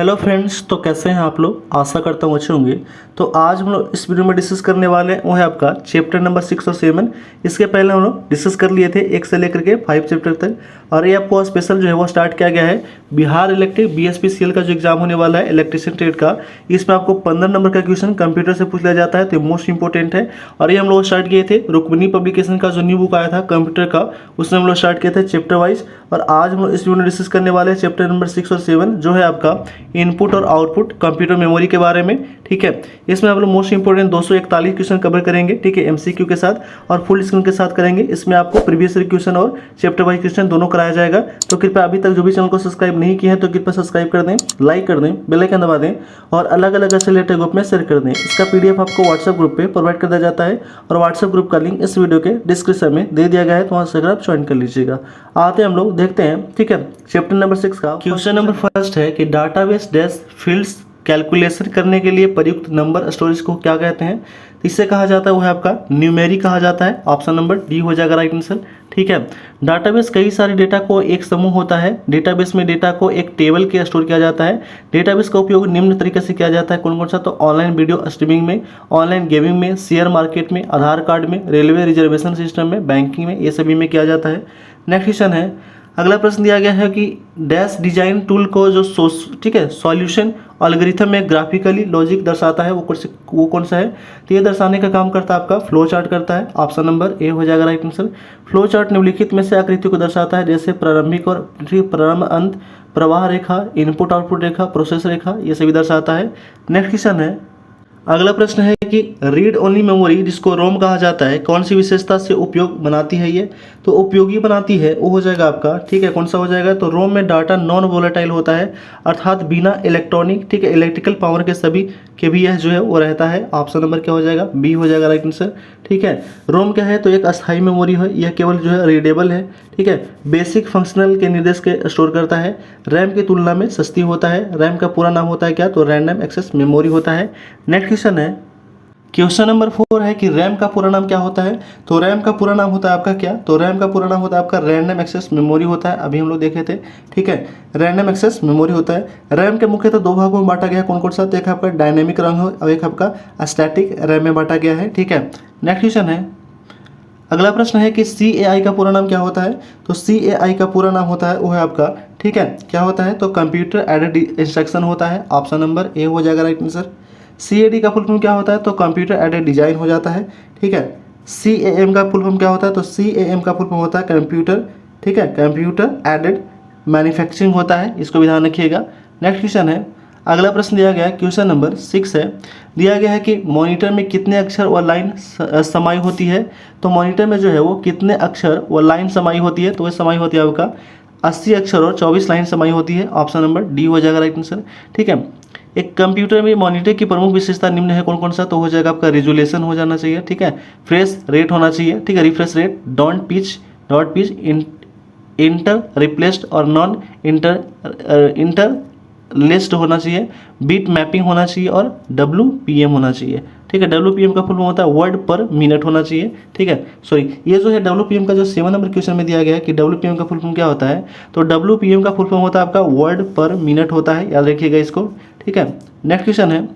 Hello friends, तो कैसे हैं आप लोग। आशा करता हूँ अच्छे होंगे। तो आज हम लोग इस वीडियो में डिस्कस करने वाले हैं वो है आपका चैप्टर नंबर 6 और 7। इसके पहले हम लोग डिस्कस कर लिए थे 1 से लेकर के 5 चैप्टर तक, और ये आपको स्पेशल जो है वो स्टार्ट किया गया है बिहार इलेक्ट्रिक बीएसपीसीएल का जो एग्जाम होने वाला है इलेक्ट्रिशियन ट्रेड का। इसमें आपको 15 नंबर का क्वेश्चन कंप्यूटर से पूछ लिया जाता है, तो मोस्ट इंपॉर्टेंट है। और ये हम लोग स्टार्ट किए थे रुक्मिणी पब्लिकेशन का जो न्यू बुक आया था कंप्यूटर का, उसमें हम लोग स्टार्ट किए थे चैप्टर वाइज। और आज हम लोग इस वीडियो में डिस्कस करने वाले हैं चैप्टर नंबर 6 और 7 जो है आपका इनपुट और आउटपुट कंप्यूटर मेमोरी के बारे में। ठीक है, इसमें आप लोग मोस्ट इंपोर्टेंट 241 क्वेश्चन कवर करेंगे। ठीक है, एमसीक्यू के साथ और फुल स्क्रीन के साथ करेंगे। इसमें आपको प्रीवियस ईयर क्वेश्चन और चैप्टर वाइज क्वेश्चन दोनों कराया जाएगा। तो कृपया अभी तक जो भी चैनल को सब्सक्राइब नहीं किए हैं तो कृपया सब्सक्राइब कर दें, लाइक कर दें, बेल आइकन दबा दें और अलग अलग ऐसे रिलेटेड ग्रुप में शेयर कर दें। इसका पीडीएफ आपको व्हाट्सएप ग्रुप पे प्रोवाइड कर दिया जाता है और व्हाट्सएप ग्रुप का लिंक इस वीडियो के डिस्क्रिप्शन में दे दिया गया है, तो वहाँ से आप ज्वाइन कर लीजिएगा। आते हैं हम लोग देखते हैं। ठीक है, चैप्टर नंबर 6 का क्वेश्चन नंबर फर्स्ट है कि डाटाबेस डैश फील्ड्स कैलकुलेशन करने के लिए प्रयुक्त नंबर स्टोरेज को क्या कहते हैं। इससे कहा जाता है वो है आपका न्यूमेरी कहा जाता है। ऑप्शन नंबर डी हो जाएगा राइट आंसर। ठीक है, डाटाबेस कई सारे डेटा को एक समूह होता है। डेटाबेस में डेटा को एक टेबल के स्टोर किया जाता है। डेटाबेस का उपयोग निम्न तरीके से किया जाता है कौन कौन सा, तो ऑनलाइन वीडियो स्ट्रीमिंग में, ऑनलाइन गेमिंग में, शेयर मार्केट में, आधार कार्ड में, रेलवे रिजर्वेशन सिस्टम में, बैंकिंग में, ये सभी में किया जाता है। नेक्स्ट क्वेश्चन है, अगला प्रश्न दिया गया है कि डैश डिजाइन टूल को जो ठीक है सॉल्यूशन एल्गोरिथम में ग्राफिकली लॉजिक दर्शाता है वो कौन सा है। तो ये दर्शाने का काम करता है आपका फ्लो चार्ट करता है। ऑप्शन नंबर ए हो जाएगा राइट आंसर। फ्लो चार्ट निम्नलिखित में से आकृति को दर्शाता है, जैसे प्रारंभिक और प्रारंभ अंत, प्रवाह रेखा, इनपुट आउटपुट रेखा, प्रोसेस रेखा, ये सभी दर्शाता है। नेक्स्ट क्वेश्चन है, अगला प्रश्न है कि रीड ओनली मेमोरी जिसको रोम कहा जाता है कौन सी विशेषता से उपयोग बनाती है ये, तो उपयोगी बनाती है वो हो जाएगा आपका। ठीक है, कौन सा हो जाएगा, तो रोम में डाटा नॉन वोलेटाइल होता है, अर्थात बिना इलेक्ट्रॉनिक ठीक है इलेक्ट्रिकल पावर के सभी के भी यह जो है वो रहता है। ऑप्शन नंबर क्या हो जाएगा, बी हो जाएगा राइट आंसर। ठीक है, रोम क्या है, तो एक अस्थायी मेमोरी है, यह केवल जो है रीडेबल है। ठीक है, बेसिक फंक्शनल के निर्देश के स्टोर करता है, रैम की तुलना में सस्ती होता है। रैम का पूरा नाम होता है क्या, तो रैंडम एक्सेस मेमोरी होता है। नेक्स्ट क्वेश्चन है, क्वेश्चन नंबर 4 है कि रैम का पूरा नाम क्या होता है। तो रैम का पूरा नाम होता है आपका क्या, तो रैम का पूरा नाम होता है आपका रैंडम एक्सेस मेमोरी होता है। अभी हम लोग देखे थे। ठीक है, रैंडम एक्सेस मेमोरी होता है। रैम के मुख्यतः दो भागों में बांटा गया है कौन कौन सा, तो एक आपका डायनेमिक रैम है और एक आपका स्टैटिक रैम में बांटा गया है। ठीक है, नेक्स्ट क्वेश्चन है, अगला प्रश्न है कि CAI का पूरा नाम क्या होता है। तो CAI का पूरा नाम होता है वो है आपका ठीक है क्या होता है, तो कंप्यूटर एडेड इंस्ट्रक्शन होता है। ऑप्शन नंबर ए हो जाएगा राइट आंसर। CAD का फुल फॉर्म क्या होता है, तो कंप्यूटर एडेड डिजाइन हो जाता है। ठीक है, CAM का फुल फॉर्म क्या होता है, तो CAM का फुल फॉर्म होता है कंप्यूटर ठीक है कंप्यूटर एडेड मैन्युफैक्चरिंग होता है, इसको भी ध्यान रखिएगा। नेक्स्ट क्वेश्चन है, अगला प्रश्न दिया गया है क्वेश्चन नंबर 6 है, दिया गया है कि मॉनिटर में कितने अक्षर व लाइन समाई होती है। तो मॉनिटर में जो है वो कितने अक्षर व लाइन समाई होती है, तो वह समाई होती है आपका 80 अक्षर और 24 लाइन समाई होती है। ऑप्शन नंबर डी हो जाएगा राइट आंसर। ठीक है, एक कंप्यूटर में मॉनिटर की प्रमुख विशेषता निम्न है कौन कौन सा, तो हो जाएगा आपका रेजोल्यूशन हो जाना चाहिए। ठीक है, फ्रेश रेट होना चाहिए। ठीक है, refresh rate, dot pitch inter replaced और नॉन इंटर लिस्ट होना चाहिए, बीट मैपिंग होना चाहिए और WPM होना चाहिए। ठीक है, WPM का फुल फॉर्म होता है वर्ड पर मिनट होना चाहिए। ठीक है, सॉरी ये जो है WPM का जो 7 नंबर क्वेश्चन में दिया गया है कि WPM का फुल फॉर्म क्या होता है, तो WPM का फुल फॉर्म होता है आपका वर्ड पर मिनट होता है, याद रखिएगा इसको। ठीक है, नेक्स्ट क्वेश्चन है,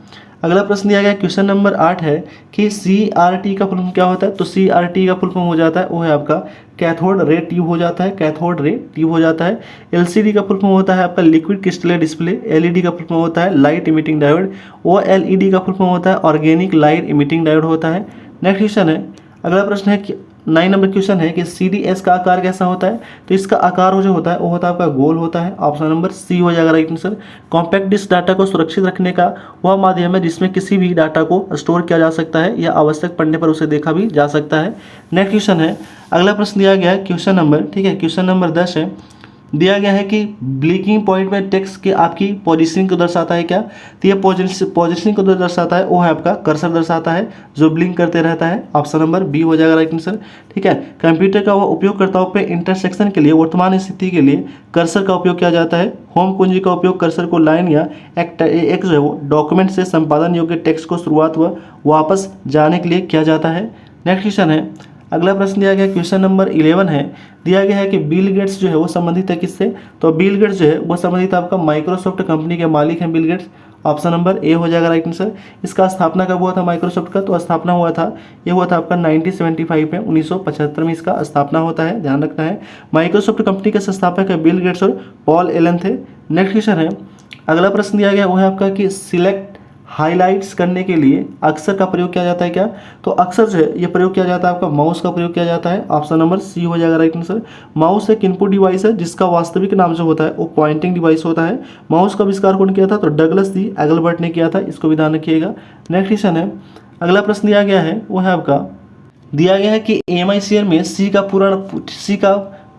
अगला प्रश्न दिया गया क्वेश्चन नंबर 8 है कि CRT का फुल फॉर्म क्या होता है। तो CRT का फुल फॉर्म हो जाता है वो है आपका कैथोड रे ट्यूब हो जाता है, कैथोड रे ट्यूब हो जाता है। LCD का फुल फॉर्म होता है आपका लिक्विड क्रिस्टल डिस्प्ले। LED का फुल फॉर्म होता है लाइट इमिटिंग डायोड। OLED का फुल फॉर्म होता है ऑर्गेनिक लाइट इमिटिंग डायोड होता है। नेक्स्ट क्वेश्चन है, अगला प्रश्न है कि 9 नंबर क्वेश्चन है कि CDS का आकार कैसा होता है। तो इसका आकार जो होता है वो होता है आपका गोल होता है। ऑप्शन नंबर सी हो जाएगा right answer. Compact disc data को सुरक्षित रखने का वह माध्यम है जिसमें किसी भी डाटा को स्टोर किया जा सकता है या आवश्यक पड़ने पर उसे देखा भी जा सकता है। नेक्स्ट क्वेश्चन है, अगला प्रश्न दिया गया है क्वेश्चन नंबर ठीक है क्वेश्चन नंबर 10 है, दिया गया है कि ब्लिंकिंग पॉइंट में टेक्स्ट के आपकी पोजीशनिंग को दर्शाता है क्या। तो ये पोजीशनिंग को दर्शाता है वो है आपका कर्सर दर्शाता है जो ब्लिंक करते रहता है। ऑप्शन नंबर बी हो जाएगा राइट आंसर। ठीक है, कंप्यूटर का वो उपयोगकर्ताओं पे इंटरसेक्शन के लिए वर्तमान स्थिति के लिए कर्सर का उपयोग किया जाता है। होम कुंजी का उपयोग कर्सर को लाइन या एक जो है वो डॉक्यूमेंट से संपादन योग्य टेक्स्ट को शुरुआत व वापस जाने के लिए किया जाता है। नेक्स्ट क्वेश्चन है, अगला प्रश्न दिया गया क्वेश्चन नंबर 11 है, दिया गया है कि बिल गेट्स जो है वो संबंधित है किससे, तो बिल गेट्स जो है वो संबंधित आपका माइक्रोसॉफ्ट कंपनी के मालिक हैं Bill Gates. Option number A हो जाएगा राइट आंसर। इसका स्थापना कब हुआ था माइक्रोसॉफ्ट का, तो स्थापना हुआ था, ये हुआ था आपका 1975 में, 1975 में इसका स्थापना होता है, ध्यान रखना है। माइक्रोसॉफ्ट कंपनी के संस्थापक है बिल गेट्स और पॉल एलन थे। नेक्स्ट क्वेश्चन है, अगला प्रश्न दिया गया वो है आपका कि सिलेक्ट हाइलाइट्स करने के लिए अक्सर का प्रयोग किया जाता है क्या, तो अक्सर जो है ये प्रयोग किया जाता है आपका माउस का प्रयोग किया जाता है। ऑप्शन नंबर सी हो जाएगा राइट आंसर। माउस एक इनपुट डिवाइस है जिसका वास्तविक नाम जो होता है वो पॉइंटिंग डिवाइस होता है। माउस का आविष्कार कौन किया था, तो डगलस डी एगलबर्ट ने किया था, इसको भी ध्यान रखिएगा। नेक्स्ट क्वेश्चन है, अगला प्रश्न दिया गया है वो है आपका, दिया गया है कि MICR में सी का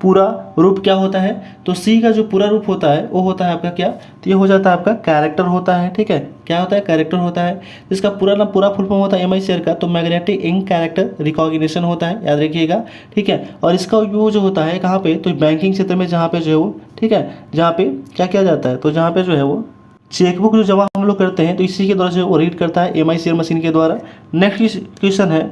पूरा रूप क्या होता है, तो सी का जो पूरा रूप होता है वो होता है आपका क्या, तो ये हो जाता है आपका कैरेक्टर होता है, ठीक है, क्या होता है, कैरेक्टर होता है। इसका पूरा फुल फॉर्म होता है MICR का, तो मैग्नेटिक इंक कैरेक्टर रिकॉग्निशन होता है, याद रखिएगा, ठीक है। और इसका उपयोग जो होता है कहाँ पे, तो बैंकिंग क्षेत्र में, जहाँ पे जो है वो, ठीक है, जहाँ पे क्या किया जाता है, तो जहाँ पे जो है वो चेकबुक जो जमा हम लोग करते हैं तो इसी के द्वारा जो वो रीड करता है MICR मशीन के द्वारा। नेक्स्ट क्वेश्चन है,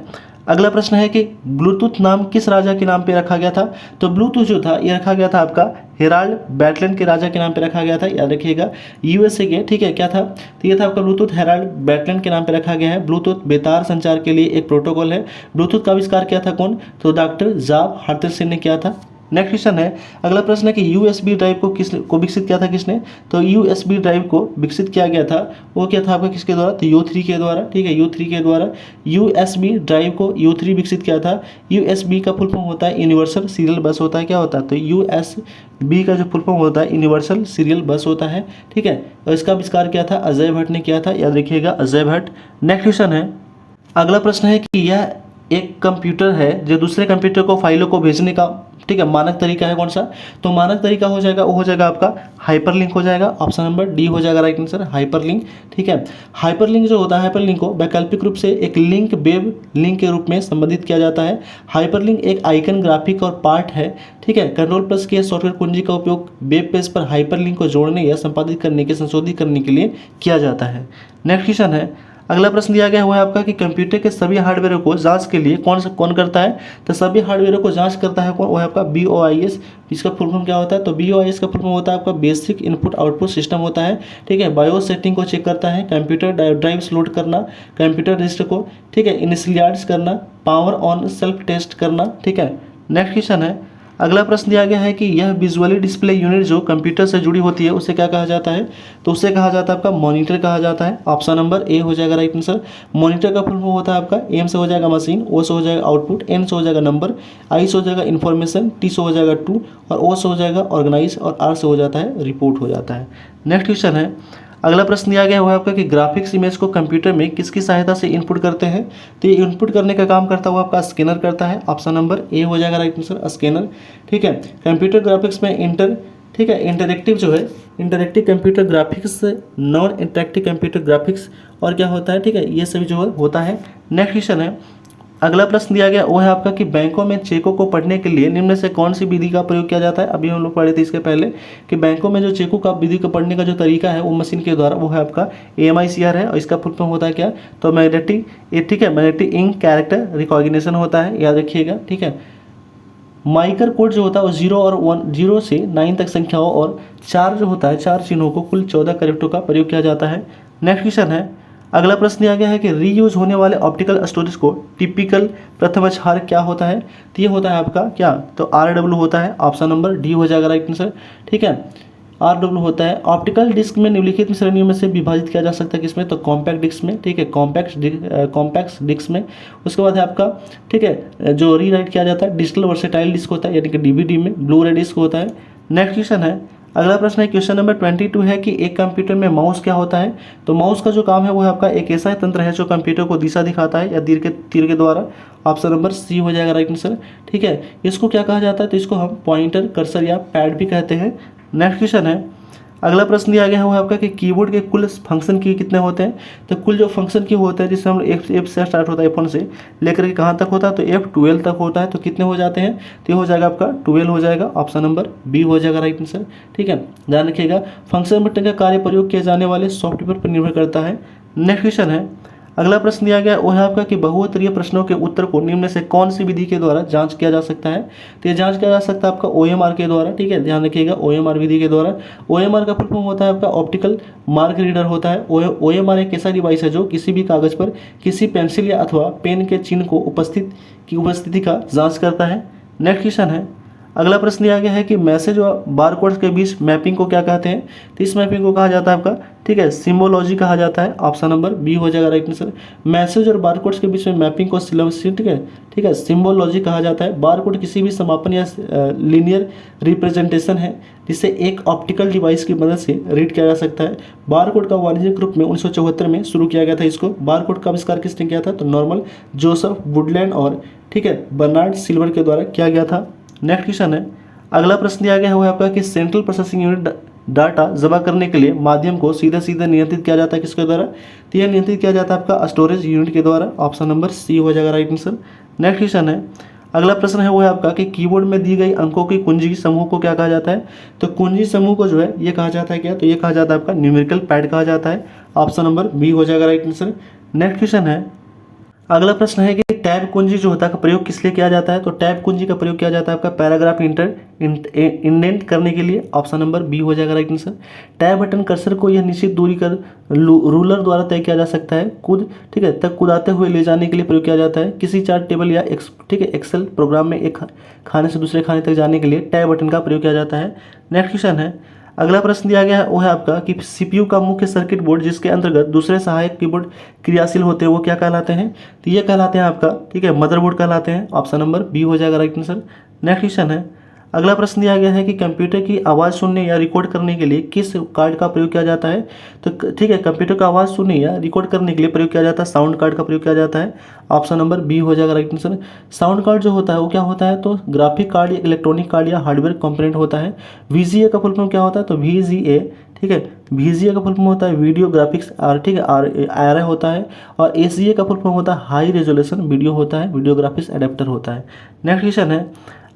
अगला प्रश्न है कि ब्लूटूथ नाम किस राजा के नाम पे रखा गया था, तो ब्लूटूथ जो था ये रखा गया था आपका हेराल्ड बैटलन के राजा के नाम पे रखा गया था, याद रखिएगा, USA के, ठीक है, क्या था, तो ये था आपका ब्लूटूथ हेराल्ड बैटलन के नाम पे रखा गया है। ब्लूटूथ बेतार संचार के लिए एक प्रोटोकॉल है। ब्लूटूथ का आविष्कार किया था कौन, तो डॉक्टर जाब हार्टरसन ने किया था। नेक्स्ट क्वेश्चन है, अगला प्रश्न है कि USB ड्राइव को विकसित किया था किसने, तो USB ड्राइव को विकसित किया गया था, वो क्या था आपका किसके द्वारा, तो U3 के द्वारा, ठीक है, U3 के द्वारा USB ड्राइव को U3 विकसित किया था। USB का फुल फॉर्म होता है यूनिवर्सल सीरियल बस होता है, क्या होता है, तो USB का जो फुल फॉर्म होता है यूनिवर्सल सीरियल बस होता है, ठीक है। और इसका आविष्कार किया था अजय भट्ट ने किया था, याद रखिएगा, अजय भट्ट। नेक्स्ट क्वेश्चन है, अगला प्रश्न है कि यह एक कंप्यूटर है जो दूसरे कंप्यूटर को फाइलों को भेजने का, ठीक है, मानक तरीका है कौन सा, तो मानक तरीका हो जाएगा वो हो जाएगा आपका हाइपरलिंक हो जाएगा। ऑप्शन नंबर डी हो जाएगा राइट आंसर, हाइपरलिंक, ठीक है। हाइपरलिंक जो होता है, हाइपरलिंक को वैकल्पिक रूप से एक लिंक वेब लिंक के रूप में संबोधित किया जाता है। हाइपरलिंक एक आइकन ग्राफिक और पार्ट है, ठीक है। कंट्रोल प्लस के सॉफ्टवेयर कुंजी का उपयोग वेब पेज पर हाइपरलिंक को जोड़ने या संपादित करने के, संशोधित करने के लिए किया जाता है। नेक्स्ट क्वेश्चन है, अगला प्रश्न दिया गया हुआ है आपका कि कंप्यूटर के सभी हार्डवेयर को जांच के लिए कौन करता है, तो सभी हार्डवेयर को जांच करता है कौन, वो है आपका BOIS। इसका फुल फॉर्म क्या होता है, तो BOIS का फुल फॉर्म होता है आपका बेसिक इनपुट आउटपुट सिस्टम होता है, ठीक है। बायोस सेटिंग को चेक करता है, कंप्यूटर ड्राइव्स लोड करना, कंप्यूटर रजिस्टर को, ठीक है, इनिशियलाइज करना, पावर ऑन सेल्फ टेस्ट करना, ठीक है। नेक्स्ट क्वेश्चन है, अगला प्रश्न दिया गया है कि यह विजुअली डिस्प्ले यूनिट जो कंप्यूटर से जुड़ी होती है उसे क्या कहा जाता है, तो उसे कहा जाता है आपका मॉनिटर कहा जाता है। ऑप्शन नंबर ए हो जाएगा राइट आंसर। मॉनिटर का फुल फॉर्म होता है आपका, M से हो जाएगा मशीन, O से हो जाएगा आउटपुट, N से हो जाएगा नंबर, I से हो जाएगा इन्फॉर्मेशन, T से हो जाएगा टू, और O से हो जाएगा ऑर्गेनाइज, और R से हो जाता है रिपोर्ट हो जाता है। नेक्स्ट क्वेश्चन है, अगला प्रश्न दिया गया हुआ है आपका कि ग्राफिक्स इमेज को कंप्यूटर में किसकी सहायता से इनपुट करते हैं, तो ये इनपुट करने का काम करता हुआ आपका स्कैनर करता है। ऑप्शन नंबर ए हो जाएगा राइट आंसर, स्कैनर, ठीक है। कंप्यूटर ग्राफिक्स में ठीक है, इंटरेक्टिव जो है, interactive computer graphics, non interactive computer graphics, और क्या होता है, ठीक है, ये सभी जो होता है। नेक्स्ट क्वेश्चन है, अगला प्रश्न दिया गया वो है आपका कि बैंकों में चेकों को पढ़ने के लिए निम्न से कौन सी विधि का प्रयोग किया जाता है। अभी हम लोग पढ़े थे इसके पहले कि बैंकों में जो चेकों का विधि को पढ़ने का जो तरीका है वो मशीन के द्वारा, वो है आपका MICR है, और इसका फुल फॉर्म होता है क्या, तो मैग्नेटिक, ठीक है, मैग्नेटिक इंक कैरेक्टर रिकॉग्निशन होता है, याद रखिएगा, ठीक है। माइकर कोड जो होता है वो 0 से 9 तक संख्याओं और 4 जो होता है 4 चिन्हों को कुल 14 कैरेक्टरों का प्रयोग किया जाता है। नेक्स्ट क्वेश्चन है, अगला प्रश्न दिया गया है कि रीयूज होने वाले ऑप्टिकल स्टोरेज को टिपिकल प्रथम अक्षर क्या होता है, तो ये होता है आपका क्या, तो RW होता है। ऑप्शन नंबर डी हो जाएगा राइट आंसर, ठीक है, RW होता है। ऑप्टिकल डिस्क में निम्नलिखित श्रेणियों में से विभाजित किया जा सकता है किसमें, तो कॉम्पैक्ट डिस्क में, ठीक है, कॉम्पैक्ट डिस्क में। उसके बाद है आपका, ठीक है, जो रीराइट किया जाता है डिजिटल वर्सेटाइल डिस्क होता है, यानी कि DVD में ब्लू रे डिस्क होता है। नेक्स्ट क्वेश्चन है, अगला प्रश्न है क्वेश्चन नंबर 22 है कि एक कंप्यूटर में माउस क्या होता है, तो माउस का जो काम है वो है आपका एक ऐसा तंत्र है जो कंप्यूटर को दिशा दिखाता है या तीर के द्वारा। ऑप्शन नंबर सी हो जाएगा राइट आंसर, ठीक है। इसको क्या कहा जाता है, तो इसको हम पॉइंटर, कर्सर या पैड भी कहते हैं। नेक्स्ट क्वेश्चन है, अगला प्रश्न दिया गया है वो है आपका कि कीबोर्ड के कुल फंक्शन की कितने होते हैं, तो कुल जो फंक्शन की होते हैं जिससे हम F से स्टार्ट होता है, F1 से लेकर के कहाँ तक होता है, तो F12 तक होता है, तो कितने हो जाते हैं, तो ये हो जाएगा आपका 12 हो जाएगा। ऑप्शन नंबर बी हो जाएगा राइट आंसर, ठीक है। ध्यान रखिएगा, फंक्शन बटन का कार्य प्रयोग किए जाने वाले सॉफ्टवेयर पर निर्भर करता है। नेक्स्ट क्वेश्चन है, अगला प्रश्न दिया गया वो है आपका कि बहुउत्तरीय प्रश्नों के उत्तर को निम्न में से कौन सी विधि के द्वारा जांच किया जा सकता है। तो ये जांच किया जा सकता है आपका OMR के द्वारा, ठीक है, ध्यान रखिएगा OMR विधि के द्वारा। OMR का फुल फॉर्म होता है आपका ऑप्टिकल मार्क रीडर होता है। OMR एक ऐसा डिवाइस है जो किसी भी कागज पर किसी पेंसिल या अथवा पेन के चिन्ह को उपस्थिति का जांच करता है। नेक्स्ट क्वेश्चन है, अगला प्रश्न दिया गया है कि मैसेज और बारकोड्स के बीच मैपिंग को क्या कहते हैं। तो इस मैपिंग को कहा जाता है आपका, ठीक है, सिम्बोलॉजी कहा जाता है। ऑप्शन नंबर बी हो जाएगा राइट आंसर। मैसेज और बारकोड्स के बीच में मैपिंग को ठीक है, सिम्बोलॉजी कहा जाता है। बारकोड किसी भी समापन या लीनियर रिप्रेजेंटेशन है जिसे एक ऑप्टिकल डिवाइस की मदद से रीड किया जा सकता है। बारकोड का वाणिज्यिक रूप में 1974 में शुरू किया गया था। इसको बारकोड का आविष्कार किसने किया था, तो नॉर्मन जोसेफ वुडलैंड और, ठीक है, बर्नार्ड सिल्वर के द्वारा किया गया था। नेक्स्ट क्वेश्चन है, अगला प्रश्न दिया गया है वो है आपका कि सेंट्रल प्रोसेसिंग यूनिट डाटा जमा करने के लिए माध्यम को सीधे सीधे नियंत्रित किया जाता है किसके द्वारा। तो यह नियंत्रित किया जाता है आपका स्टोरेज यूनिट के द्वारा। ऑप्शन नंबर सी हो जाएगा राइट आंसर। नेक्स्ट क्वेश्चन है, अगला प्रश्न है वो है आपका कि कीबोर्ड में दी गई अंकों की कुंजी समूह को क्या कहा जाता है। तो कुंजी समूह को जो है ये कहा जाता है क्या, तो ये कहा जाता है आपका न्यूमेरिकल पैड कहा जाता है। ऑप्शन नंबर बी हो जाएगा राइट आंसर। नेक्स्ट क्वेश्चन है, अगला प्रश्न है कि टैब कुंजी जो होता है का प्रयोग किस लिए किया जाता है। तो टैब कुंजी का प्रयोग किया जाता है आपका पैराग्राफ इंडेंट करने के लिए। ऑप्शन नंबर बी हो जाएगा right answer. Tab button cursor को यह निश्चित दूरी कर रूलर द्वारा तय किया जा सकता है। ठीक है, तक कूदाते हुए ले जाने के लिए प्रयोग किया जाता है। किसी चार्ट टेबल या ठीक है एक्सेल प्रोग्राम में एक खाने से दूसरे खाने तक जाने के लिए टैब बटन का प्रयोग किया जाता है। नेक्स्ट क्वेश्चन है, अगला प्रश्न दिया गया है वो है आपका कि CPU का मुख्य सर्किट बोर्ड जिसके अंतर्गत दूसरे सहायक कीबोर्ड क्रियाशील होते हैं वो क्या कहलाते हैं। तो ये कहलाते हैं आपका, ठीक है, मदरबोर्ड कहलाते हैं। ऑप्शन नंबर बी हो जाएगा राइट आंसर। नेक्स्ट क्वेश्चन है, अगला प्रश्न दिया गया है कि कंप्यूटर की आवाज़ सुनने या रिकॉर्ड करने के लिए किस कार्ड का प्रयोग किया जाता है। तो ठीक है, कंप्यूटर का आवाज़ सुनने या रिकॉर्ड करने के लिए प्रयोग किया जाता है साउंड कार्ड का प्रयोग किया जाता है। ऑप्शन नंबर बी हो जाएगा राइट आंसर। साउंड कार्ड जो होता है वो क्या होता है, तो ग्राफिक कार्ड या इलेक्ट्रॉनिक कार्ड या हार्डवेयर कंपोनेंट होता है। VGA का फुल फॉर्म क्या होता है, तो VGA, ठीक है, VGA का फुल फॉर्म होता है वीडियो ग्राफिक्स ठीक है RI होता है। और ACA का फुल फॉर्म होता है हाई रेजोल्यूशन वीडियो होता है, वीडियो ग्राफिक्स एडेप्टर होता है। नेक्स्ट क्वेश्चन है,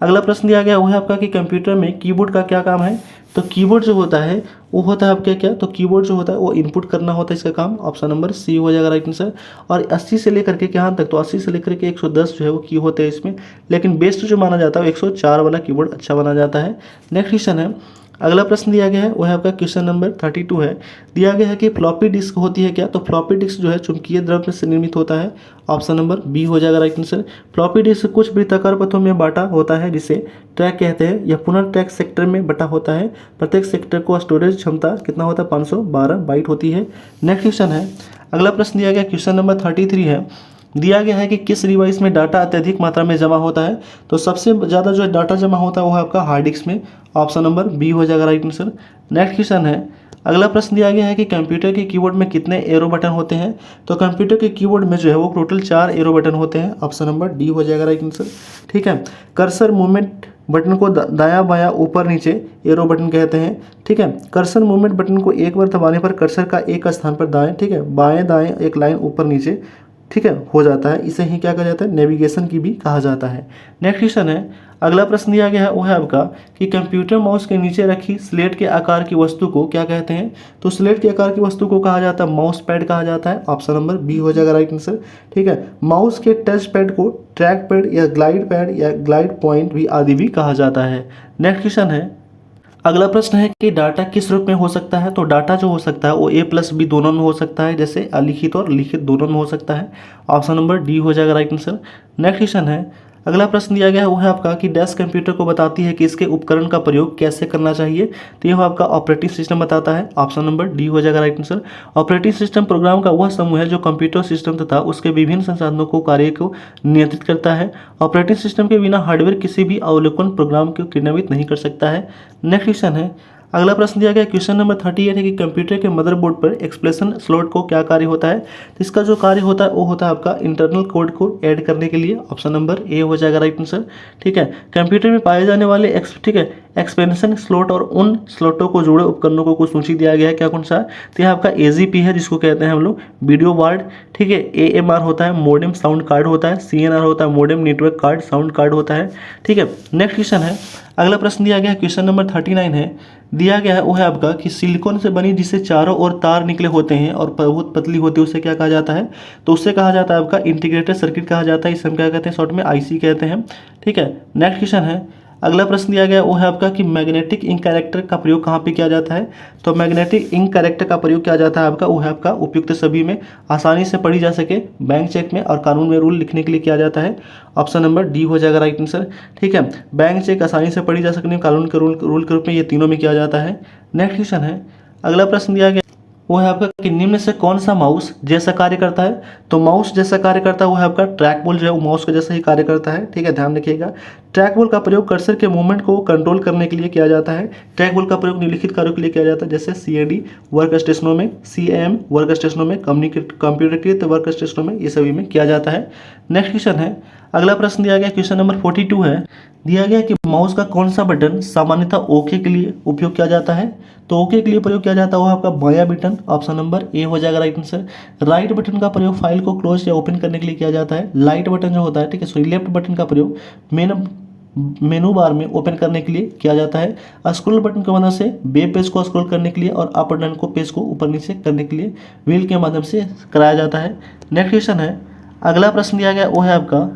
अगला प्रश्न दिया गया वो है आपका कि कंप्यूटर में कीबोर्ड का क्या काम है। तो कीबोर्ड जो होता है वो होता है आपका क्या, तो कीबोर्ड जो होता है वो इनपुट करना होता है इसका काम। ऑप्शन नंबर सी हो जाएगा राइट आंसर। और 80 से लेकर के यहाँ तक, तो 80 से लेकर के 110 जो है वो की होते हैं इसमें, लेकिन बेस्ट जो माना जाता है वो 104 वाला कीबोर्ड अच्छा माना जाता है। नेक्स्ट क्वेश्चन है, अगला प्रश्न दिया गया है वो है आपका क्वेश्चन नंबर 32 है। दिया गया है कि फ्लॉपी डिस्क होती है क्या, तो फ्लॉपी डिस्क जो है चुंबकीय द्रव्य से निर्मित होता है। ऑप्शन नंबर बी हो जाएगा राइट आंसर। फ्लॉपी डिस्क कुछ वृत्ताकार पथों में बांटा होता है जिसे ट्रैक कहते हैं। यह पुनः ट्रैक सेक्टर में बटा होता है। प्रत्येक सेक्टर को स्टोरेज क्षमता कितना होता है, 512 बाइट होती है। नेक्स्ट क्वेश्चन है, अगला प्रश्न दिया गया क्वेश्चन नंबर 33 है। दिया गया है कि किस डिवाइस में डाटा अत्यधिक मात्रा में जमा होता है। तो सबसे ज़्यादा जो डाटा जमा होता है वो है आपका हार्ड डिस्क में। ऑप्शन नंबर बी हो जाएगा राइट आंसर। नेक्स्ट क्वेश्चन है, अगला प्रश्न दिया गया है कि कंप्यूटर के कीबोर्ड में कितने एरो बटन होते हैं। तो कंप्यूटर के कीबोर्ड में जो है वो टोटल 4 एरो बटन होते हैं। ऑप्शन नंबर डी हो जाएगा राइट आंसर। ठीक है, कर्सर मूवमेंट बटन को दायां बायां ऊपर नीचे एरो बटन कहते हैं। ठीक है, कर्सर मूवमेंट बटन को एक बार दबाने पर कर्सर का एक स्थान पर दाएं, ठीक है, बाएं दाएं एक लाइन ऊपर नीचे, ठीक है, हो जाता है। इसे ही क्या कहा जाता है, नेविगेशन की भी कहा जाता है। नेक्स्ट क्वेश्चन है, अगला प्रश्न दिया गया है वो है आपका कि कंप्यूटर माउस के नीचे रखी स्लेट के आकार की वस्तु को क्या कहते हैं। तो स्लेट के आकार की वस्तु को कहा जाता है माउस पैड कहा जाता है। ऑप्शन नंबर बी हो जाएगा राइट आंसर। ठीक है, माउस के टच पैड को ट्रैक पैड या ग्लाइड पॉइंट भी आदि भी कहा जाता है। नेक्स्ट क्वेश्चन है, अगला प्रश्न है कि डाटा किस रूप में हो सकता है। तो डाटा जो हो सकता है वो A+B दोनों में हो सकता है, जैसे अलिखित और लिखित दोनों में हो सकता है। ऑप्शन नंबर डी हो जाएगा राइट आंसर। नेक्स्ट क्वेश्चन है, अगला प्रश्न दिया गया है वो है आपका कि डेस्क कंप्यूटर को बताती है कि इसके उपकरण का प्रयोग कैसे करना चाहिए। तो यह आपका ऑपरेटिंग सिस्टम बताता है। ऑप्शन नंबर डी हो जाएगा right answer. Operating system program का वह समूह है जो कंप्यूटर सिस्टम तथा उसके विभिन्न संसाधनों को कार्य को नियंत्रित करता है। ऑपरेटिंग सिस्टम के बिना हार्डवेयर किसी भी अवलोकन प्रोग्राम को क्रियान्वित नहीं कर सकता है। नेक्स्ट क्वेश्चन है, अगला प्रश्न दिया गया क्वेश्चन नंबर 38 है कि कंप्यूटर के मदरबोर्ड पर एक्सप्रेशन स्लॉट को क्या कार्य होता है। तो इसका जो कार्य होता है वो होता है आपका इंटरनल कोड को ऐड करने के लिए। ऑप्शन नंबर ए हो जाएगा राइट आंसर। ठीक है, कंप्यूटर में पाए जाने वाले एक्सपेंशन स्लॉट और उन स्लॉटों को जुड़े उपकरणों को कुछ सूची दिया गया है। क्या कौन सा, तो यह आपका AGP है जिसको कहते हैं हम लोग वीडियो वार्ड। ठीक है, AMR होता है मोडेम साउंड कार्ड होता है। CNR होता है modem network card sound card होता है। ठीक है, नेक्स्ट क्वेश्चन है, अगला प्रश्न दिया गया है, क्वेश्चन नंबर 39 है, दिया गया है वो है आपका कि सिलिकॉन से बनी जिससे चारों ओर तार निकले होते हैं और बहुत पतली होती है, उसे क्या कहा जाता है? तो उससे कहा जाता है आपका इंटीग्रेटेड सर्किट कहा जाता है। इसे हम क्या कहते हैं? शॉर्ट में आईसी कहते हैं। ठीक है, नेक्स्ट क्वेश्चन है, अगला प्रश्न दिया गया वो है आपका कि मैग्नेटिक इंक कैरेक्टर का प्रयोग कहाँ पे किया जाता है? तो मैग्नेटिक इंक कैरेक्टर का प्रयोग किया जाता है आपका वो है आपका उपयुक्त सभी में, आसानी से पढ़ी जा सके, बैंक चेक में और कानून में रूल लिखने के लिए किया जाता है। ऑप्शन नंबर डी हो जाएगा राइट आंसर। ठीक है, बैंक चेक आसानी से पढ़ी जा सकने, कानून के रूल के रूप में ये तीनों में किया जाता है। नेक्स्ट क्वेश्चन है, अगला प्रश्न दिया गया वो है आपका कि निम्न से कौन सा माउस जैसा कार्य करता है? तो माउस जैसा कार्य करता है वो है आपका ट्रैक बॉल, जो है वो माउस के जैसा ही कार्य करता है। ठीक है, ध्यान रखिएगा। ट्रैक बॉल का प्रयोग कर्सर के मूवमेंट को कंट्रोल करने के लिए किया जाता है। ट्रैक बॉल का प्रयोग निम्नलिखित कार्यों के लिए किया जाता है, जैसे CAD वर्क स्टेशनों में, CAM वर्क स्टेशनों में, कंप्यूटरीकृत वर्क स्टेशनों में, ये सभी में किया जाता है। नेक्स्ट क्वेश्चन है, अगला प्रश्न दिया गया क्वेश्चन नंबर 42 है, दिया गया कि माउस का कौन सा बटन सामान्यतः ओके के लिए उपयोग किया जाता है? तो ओके के लिए प्रयोग किया जाता है वो आपका बायां बटन। ऑप्शन नंबर ए हो जाएगा राइट आंसर। राइट बटन का प्रयोग फाइल को क्लोज या ओपन करने के लिए किया जाता है। लाइट बटन जो होता है, ठीक है, सॉरी, लेफ्ट बटन का प्रयोग मेनू बार में ओपन करने के लिए किया जाता है। स्क्रॉल बटन की मदद से वेब पेज को स्क्रॉल करने के लिए और अप बटन को पेज को ऊपर नीचे करने के लिए व्हील के माध्यम से कराया जाता है। नेक्स्ट क्वेश्चन है, अगला प्रश्न दिया गया वो है आपका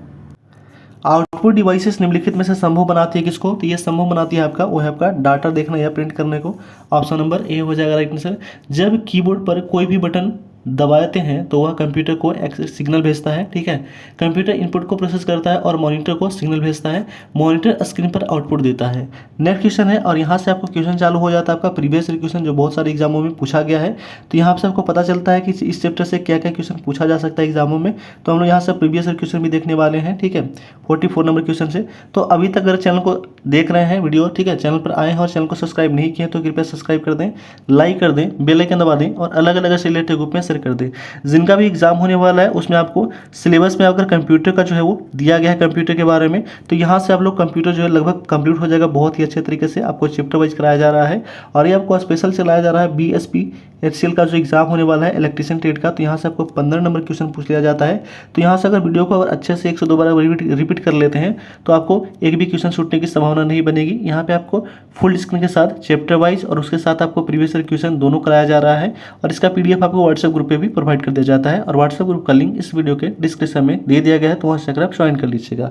आउटपुट डिवाइसेस निम्नलिखित में से संभव बनाती है किसको? तो ये संभव बनाती है आपका वो है आपका डाटा देखना या प्रिंट करने को। ऑप्शन नंबर ए हो जाएगा राइट आंसर। जब कीबोर्ड पर कोई भी बटन दबाते हैं तो वह कंप्यूटर को एक सिग्नल भेजता है। ठीक है, कंप्यूटर इनपुट को प्रोसेस करता है और मॉनिटर को सिग्नल भेजता है। मॉनिटर स्क्रीन पर आउटपुट देता है। नेक्स्ट क्वेश्चन है, और यहाँ से आपको क्वेश्चन चालू हो जाता है आपका प्रीवियस क्वेश्चन, जो बहुत सारे एग्जामों में पूछा गया है। तो यहाँ से आपको पता चलता है कि इस चैप्टर से क्या क्या क्वेश्चन पूछा जा सकता है एग्जामों में। तो हम लोग यहाँ से प्रीवियस क्वेश्चन भी देखने वाले हैं। ठीक है, 44 नंबर क्वेश्चन से। तो अभी तक अगर चैनल को देख रहे हैं वीडियो, ठीक है, चैनल पर आए हैं और चैनल को सब्सक्राइब नहीं किए तो कृपया सब्सक्राइब कर दें, लाइक कर दें, बेल आइकन दबा दें और अलग अलग से रिलेटेड ग्रुप में शेयर कर दें। जिनका भी एग्जाम होने वाला है उसमें आपको सिलेबस में अगर कंप्यूटर का जो है वो दिया गया है कंप्यूटर के बारे में, तो यहाँ से आप लोग कंप्यूटर जो है लगभग कंप्लीट हो जाएगा। बहुत ही अच्छे तरीके से आपको चैप्टर वाइज कराया जा रहा है और ये आपको स्पेशल चलाया जा रहा है BSPHCL का जो एग्जाम होने वाला है इलेक्ट्रीशियन ट्रेड का। तो यहाँ से आपको 15 नंबर क्वेश्चन पूछ लिया जाता है। तो यहाँ से अगर वीडियो को अगर अच्छे से 102 बार रिपीट कर लेते हैं तो आपको एक भी क्वेश्चन छूटने की संभावना नहीं बनेगी। यहाँ पे आपको फुल स्क्रीन के साथ चैप्टर वाइज और उसके साथ आपको प्रीवियस क्वेश्चन दोनों कराया जा रहा है और इसका PDF आपको व्हाट्सएप ग्रुप पे भी प्रोवाइड कर दिया जाता है और व्हाट्सएप ग्रुप का लिंक इस वीडियो के डिस्क्रिप्शन में दे दिया गया है, तो वहाँ से आप ज्वाइन कर लीजिएगा।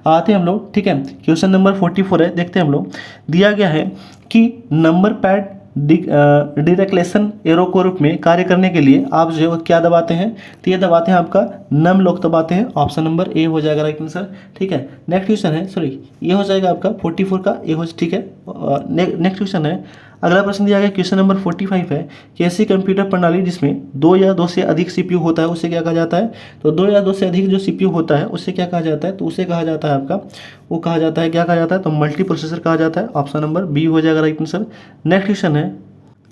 आते हैं हम लोग, ठीक है, क्वेश्चन नंबर 44 है, देखते हैं हम लोग। दिया गया है कि नंबर पैड डिरेक्लेशन एरो के रूप में कार्य करने के लिए आप जो है क्या दबाते हैं? तो ये दबाते हैं आपका नम लॉक दबाते हैं। ऑप्शन नंबर ए हो जाएगा राइट आंसर। ठीक है, नेक्स्ट क्वेश्चन है, सॉरी, ये हो जाएगा आपका 44 का ए हो, ठीक है। नेक्स्ट क्वेश्चन है, अगला प्रश्न दिया गया क्वेश्चन नंबर 45 है कि ऐसी कंप्यूटर प्रणाली जिसमें 2 या 2 से अधिक CPU होता है उसे क्या कहा जाता है? तो 2 या 2 से अधिक जो CPU होता है उसे क्या कहा जाता है? तो उसे कहा जाता है आपका, वो कहा जाता है, क्या कहा जाता है? तो मल्टी प्रोसेसर कहा जाता है। ऑप्शन नंबर बी हो जाएगा राइट आंसर। नेक्स्ट क्वेश्चन है,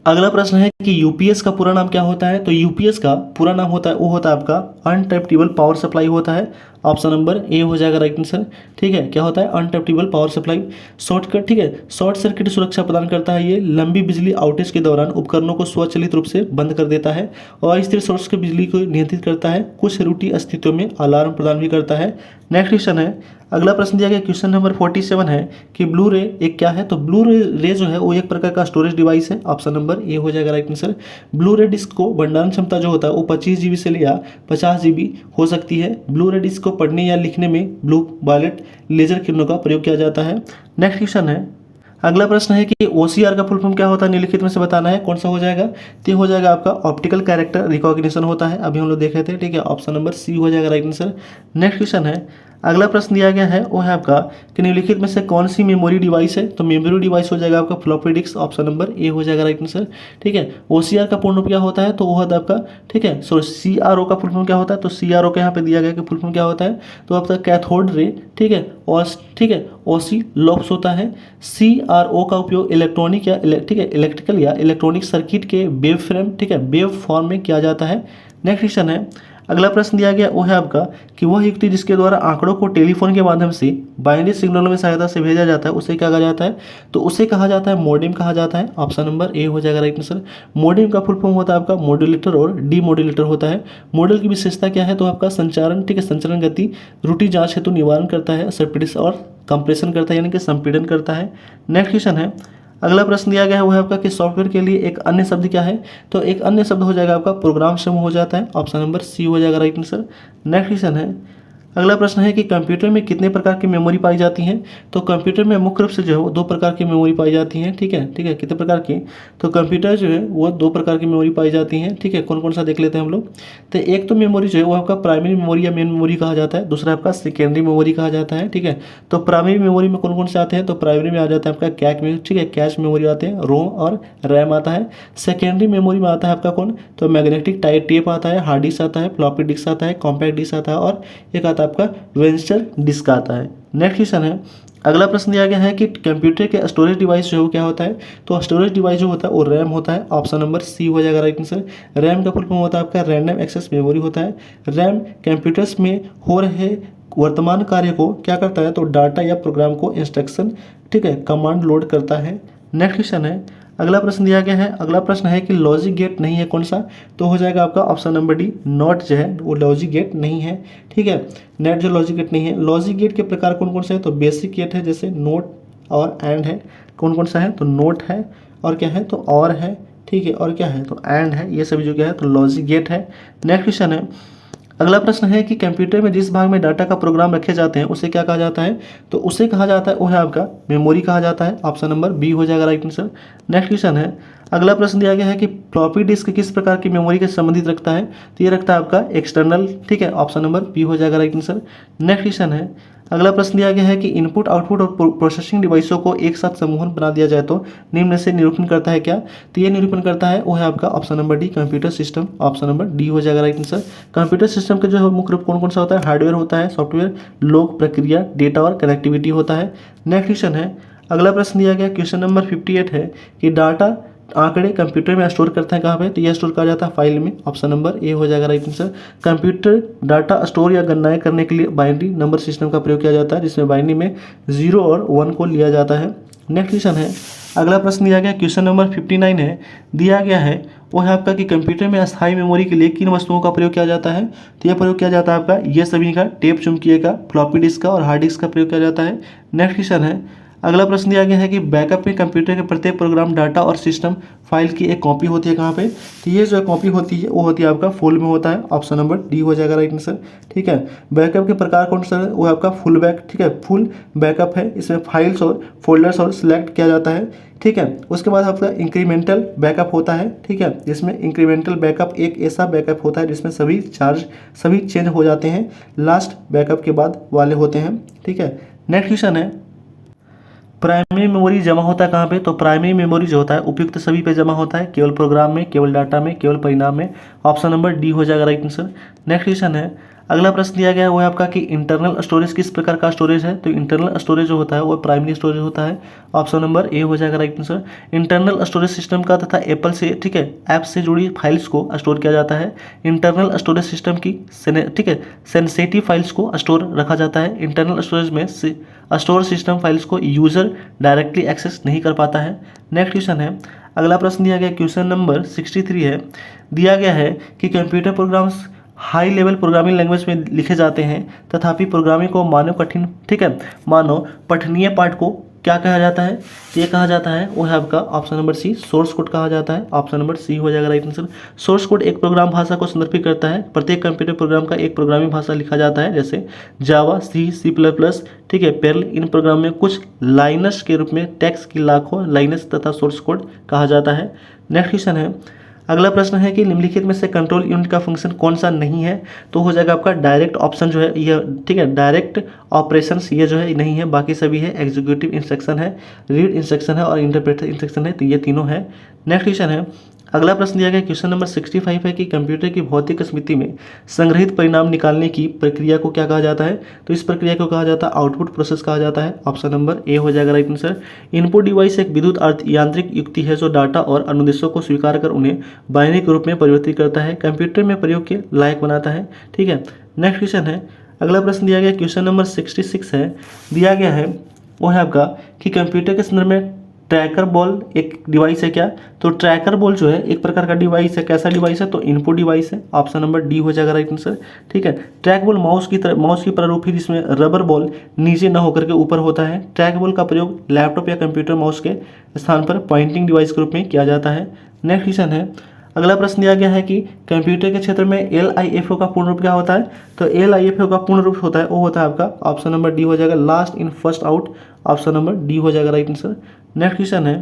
अगला प्रश्न है कि यूपीएस का पूरा नाम क्या होता है? तो यूपीएस का पूरा नाम होता है वो होता है आपका अनटैप्टेबल पावर सप्लाई होता है। ऑप्शन नंबर ए हो जाएगा राइट आंसर। ठीक है, क्या होता है? अनटैप्टेबल पावर सप्लाई शॉर्टकट, ठीक है, शॉर्ट सर्किट सुरक्षा प्रदान करता है। ये लंबी बिजली आउटेज के दौरान उपकरणों को स्वचालित रूप से बंद कर देता है और स्थिर सोर्स की बिजली को नियंत्रित करता है। कुछ रूटी स्थितियों में अलार्म प्रदान भी करता है। नेक्स्ट क्वेश्चन है, अगला प्रश्न दिया गया क्वेश्चन नंबर 47 है कि ब्लू रे एक क्या है? तो ब्लू रे जो है वो एक प्रकार का स्टोरेज डिवाइस है। ऑप्शन नंबर ए हो जाएगा राइट आंसर। ब्लू रे डिस्क को भंडारण क्षमता जो होता है वो 25 GB से या 50 GB हो सकती है। ब्लू रे डिस्क को पढ़ने या लिखने में ब्लू वायलेट लेजर किरणों का प्रयोग किया जाता है। नेक्स्ट क्वेश्चन है, अगला प्रश्न है कि OCR का फुल फॉर्म क्या होता है? निम्नलिखित में से बताना है, कौन सा हो जाएगा? तो ये हो जाएगा आपका ऑप्टिकल कैरेक्टर रिकॉग्निशन होता है, अभी हम लोग देखे थे। ठीक है, ऑप्शन नंबर सी हो जाएगा राइट आंसर। नेक्स्ट क्वेश्चन है, अगला प्रश्न दिया गया है वो है आपका कि निम्नलिखित में से कौन सी मेमोरी डिवाइस है? तो मेमोरी डिवाइस हो जाएगा आपका floppy disk. Option number A हो जाएगा राइट आंसर। ठीक है, OCR का पूर्ण रूप क्या होता है? तो वो होता है आपका, ठीक है, सो CRO का फुल फॉर्म क्या होता है? तो CRO के यहाँ पे दिया गया कि फुल फॉर्म क्या होता है? तो आपका कैथोड रे, ठीक है, और ठीक है, ऑसिलोप्स होता है। CRO का उपयोग इलेक्ट्रॉनिक या ठीक है, इलेक्ट्रिकल या इलेक्ट्रॉनिक सर्किट के वेव फ्रेम, ठीक है, वेव फॉर्म में किया जाता है। नेक्स्ट क्वेश्चन है, अगला प्रश्न दिया गया वो है आपका कि वह युक्ति जिसके द्वारा आंकड़ों को टेलीफोन के माध्यम से बाइनरी सिग्नलों में सहायता से भेजा जाता है उसे क्या कहा जाता है, तो उसे कहा जाता है मॉडेम कहा जाता है। ऑप्शन नंबर ए हो जाएगा राइट आंसर। मॉडेम का फुल फॉर्म होता है आपका मॉड्यूलेटर और डीमॉड्यूलेटर होता है। मॉडल की विशेषता क्या है, तो आपका संचारण, ठीक है, संचरण गति, त्रुटि जांच हेतु निवारण करता है, सब्सिडिस और कंप्रेशन करता है यानी कि संपीड़न करता है। नेक्स्ट क्वेश्चन है, अगला प्रश्न दिया गया है वो है आपका कि सॉफ्टवेयर के लिए एक अन्य शब्द क्या है, तो एक अन्य शब्द हो जाएगा आपका प्रोग्राम समूह हो जाता है। ऑप्शन नंबर सी हो जाएगा राइट आंसर। नेक्स्ट क्वेश्चन है, अगला प्रश्न है कि कंप्यूटर में कितने प्रकार की मेमोरी पाई जाती हैं, तो कंप्यूटर में मुख्य रूप से जो है वो 2 प्रकार की मेमोरी पाई जाती हैं। ठीक है, ठीक है, कितने प्रकार की, तो कंप्यूटर जो है वो 2 प्रकार की मेमोरी पाई जाती हैं। ठीक है, कौन कौन सा देख लेते हैं हम लोग। तो एक तो मेमोरी जो है वो आपका प्राइमरी मेमोरी या मेन मेमोरी कहा जाता है, दूसरा आपका सेकेंडरी मेमोरी कहा जाता है। ठीक है, तो प्राइमरी मेमोरी में कौन कौन से आते हैं, तो प्राइमरी में आ जाता है आपका कैश में, ठीक है, कैश मेमोरी आते हैं, रोम और रैम आता है। सेकेंडरी मेमोरी में आता है आपका कौन, तो मैग्नेटिक टेप आता है, हार्ड डिस्क आता है, फ्लॉपी डिस्क आता है, कॉम्पैक्ट डिस्क आता है और एक आता है आपका डिस्क आता है। नेक्स्ट क्वेश्चन है, अगला प्रश्न दिया गया है कि कंप्यूटर के स्टोरेज डिवाइस जो है वो क्या होता है, तो स्टोरेज डिवाइस जो होता है वो रैम होता है। ऑप्शन नंबर सी हो जाएगा राइट आंसर। रैम का फुल फॉर्म होता है आपका रैंडम एक्सेस मेमोरी होता है। रैम कंप्यूटर्स में हो रहे वर्तमान कार्य को क्या करता है, तो डाटा या प्रोग्राम को इंस्ट्रक्शन, ठीक है, कमांड लोड करता है। नेक्स्ट क्वेश्चन है, अगला प्रश्न दिया गया है, अगला प्रश्न है कि लॉजिक गेट नहीं है कौन सा, तो हो जाएगा आपका ऑप्शन नंबर डी, नॉट जो है वो लॉजिक गेट नहीं है। ठीक है, नेट जो लॉजिक गेट नहीं है। लॉजिक गेट के प्रकार कौन कौन से हैं, तो बेसिक गेट है जैसे नोट और एंड है। कौन कौन सा है, तो नोट है और क्या है, तो और है। ठीक है, और क्या है, तो एंड है। ये सभी जो क्या है, तो लॉजिक गेट है। नेक्स्ट क्वेश्चन है, अगला प्रश्न है कि कंप्यूटर में जिस भाग में डाटा का प्रोग्राम रखे जाते हैं उसे क्या कहा जाता है, तो उसे कहा जाता है वो है आपका मेमोरी कहा जाता है। ऑप्शन नंबर बी हो जाएगा राइट आंसर। नेक्स्ट क्वेश्चन है, अगला प्रश्न दिया गया है कि फ्लॉपी डिस्क किस प्रकार की मेमोरी के संबंधित रखता है, तो ये रखता है आपका एक्सटर्नल। ठीक है, ऑप्शन नंबर बी हो जाएगा राइट आंसर। नेक्स्ट क्वेश्चन है, अगला प्रश्न दिया गया है कि इनपुट आउटपुट और प्रोसेसिंग डिवाइसों को एक साथ समूहन बना दिया जाए तो निम्न से निरूपण करता है क्या, तो ये निरूपण करता है वो है आपका option number D, computer system. Option number D हो जाएगा राइट आंसर। कंप्यूटर सिस्टम का जो है मुख्य रूप कौन कौन सा होता है, हार्डवेयर होता है, सॉफ्टवेयर, लोग, प्रक्रिया, डेटा और कनेक्टिविटी होता है। नेक्स्ट क्वेश्चन है, अगला प्रश्न दिया गया क्वेश्चन नंबर 58 है कि डाटा आंकड़े कंप्यूटर में स्टोर करते हैं कहाँ पे, तो यह स्टोर करा जाता है फाइल में। ऑप्शन नंबर ए हो जाएगा right answer. Computer data store या गणनाएं करने के लिए बाइनरी नंबर सिस्टम का प्रयोग किया जाता है जिसमें बाइनरी में 0 और 1 को लिया जाता है। नेक्स्ट क्वेश्चन है, अगला प्रश्न दिया गया क्वेश्चन नंबर 59 है, दिया गया है वो है आपका कि कंप्यूटर में अस्थायी मेमोरी के लिए किन वस्तुओं का प्रयोग किया जाता है, तो यह प्रयोग किया जाता है आपका ये सभी का, टेप चुंबकीय का, फ्लॉपी डिस्क का और हार्ड डिस्क का प्रयोग किया जाता है। नेक्स्ट क्वेश्चन है, अगला प्रश्न दिया गया है कि बैकअप में कंप्यूटर के प्रत्येक प्रोग्राम, डाटा और सिस्टम फाइल की एक कॉपी होती है कहाँ पे, तो ये जो कॉपी होती है वो होती है आपका फुल में होता है। ऑप्शन नंबर डी हो जाएगा राइट आंसर। ठीक है, बैकअप के प्रकार कौन सा है, वो आपका फुल बैक। ठीक है, फुल बैकअप है, इसमें फाइल्स और फोल्डर्स और सिलेक्ट किया जाता है। ठीक है, उसके बाद आपका इंक्रीमेंटल बैकअप होता है। ठीक है, जिसमें इंक्रीमेंटल बैकअप एक ऐसा बैकअप होता है जिसमें सभी चेंज हो जाते हैं, लास्ट बैकअप के बाद वाले होते हैं। ठीक है, नेक्स्ट क्वेश्चन है, प्राइमरी मेमोरी जमा होता है कहाँ पे, तो प्राइमरी मेमोरी जो होता है उपयुक्त सभी पे जमा होता है, केवल प्रोग्राम में, केवल डाटा में, केवल परिणाम में। ऑप्शन नंबर डी हो जाएगा राइट आंसर। नेक्स्ट क्वेश्चन है, अगला प्रश्न दिया गया है वो है आपका कि इंटरनल स्टोरेज किस प्रकार का स्टोरेज है, तो इंटरनल स्टोरेज जो होता है वो प्राइमरी स्टोरेज होता है। ऑप्शन नंबर ए हो जाएगा right answer. Internal storage system का तथा एप्पल से, ठीक है, ऐप से जुड़ी फाइल्स को स्टोर किया जाता है। इंटरनल स्टोरेज सिस्टम की ठीक है सेंसिटिव फाइल्स को स्टोर रखा जाता है। इंटरनल स्टोरेज में स्टोर सिस्टम फाइल्स को यूजर डायरेक्टली एक्सेस नहीं कर पाता है। नेक्स्ट क्वेश्चन है, अगला प्रश्न दिया गया क्वेश्चन नंबर 63 है, दिया गया है कि computer programs high level programming language में लिखे जाते हैं तथापि प्रोग्रामिंग को मानव कठिन, ठीक है, मानव पठनीय पाठ को क्या कहा जाता है, ये कहा जाता है वो है आपका option number C, source code कहा जाता है। ऑप्शन नंबर सी हो जाएगा राइट आंसर। सोर्स कोड एक प्रोग्राम भाषा को संदर्भित करता है। प्रत्येक कंप्यूटर प्रोग्राम का एक प्रोग्रामिंग भाषा लिखा जाता है जैसे जावा, सी++, ठीक है, पर्ल। इन प्रोग्राम में कुछ लाइनर्स के रूप में टेक्स्ट की लाखों लाइनर्स तथा सोर्स कोड कहा जाता है। नेक्स्ट क्वेश्चन है, अगला प्रश्न है कि निम्नलिखित में से कंट्रोल यूनिट का फंक्शन कौन सा नहीं है, तो हो जाएगा आपका डायरेक्ट ऑप्शन जो है ये, ठीक है, डायरेक्ट ऑपरेशंस ये जो है नहीं है, बाकी सभी है। एग्जीक्यूटिव इंस्ट्रक्शन है, रीड इंस्ट्रक्शन है और इंटरप्रेटर इंस्ट्रक्शन है, तो ये तीनों है। नेक्स्ट क्वेश्चन है, अगला प्रश्न दिया गया क्वेश्चन नंबर 65 है कि कंप्यूटर की भौतिक स्मृति में संग्रहित परिणाम निकालने की प्रक्रिया को क्या कहा जाता है। तो इस प्रक्रिया को कहा जाता है आउटपुट प्रोसेस कहा जाता है। ऑप्शन नंबर ए हो जाएगा राइट आंसर। इनपुट डिवाइस एक विद्युत अर्थ यांत्रिक युक्ति है जो डाटा और अनुदेशों को स्वीकार कर उन्हें बाइनरी के रूप में परिवर्तित करता है, कंप्यूटर में प्रयोग के लायक बनाता है। ठीक है, नेक्स्ट क्वेश्चन है। अगला प्रश्न दिया गया क्वेश्चन नंबर 66 है, दिया गया है वो है आपका कि कंप्यूटर के संदर्भ में ट्रैकर बॉल एक डिवाइस है क्या। तो ट्रैकर बॉल जो है एक प्रकार का डिवाइस है। कैसा डिवाइस है, तो इनपुट डिवाइस है। ऑप्शन नंबर डी हो जाएगा राइट आंसर। ठीक है, ट्रैक बॉल माउस की प्रारूप है जिसमें रबर बॉल नीचे न होकर के ऊपर होता है। ट्रैक बॉल का प्रयोग लैपटॉप या कंप्यूटर माउस के स्थान पर पॉइंटिंग डिवाइस के रूप में किया जाता है। नेक्स्ट क्वेश्चन है। अगला प्रश्न दिया गया है कि कंप्यूटर के क्षेत्र में LIFO का पूर्ण रूप क्या होता है। तो LIFO का पूर्ण रूप होता है वो होता है आपका ऑप्शन नंबर डी हो जाएगा last in first out. Option number D हो जाएगा राइट आंसर। नेक्स्ट क्वेश्चन है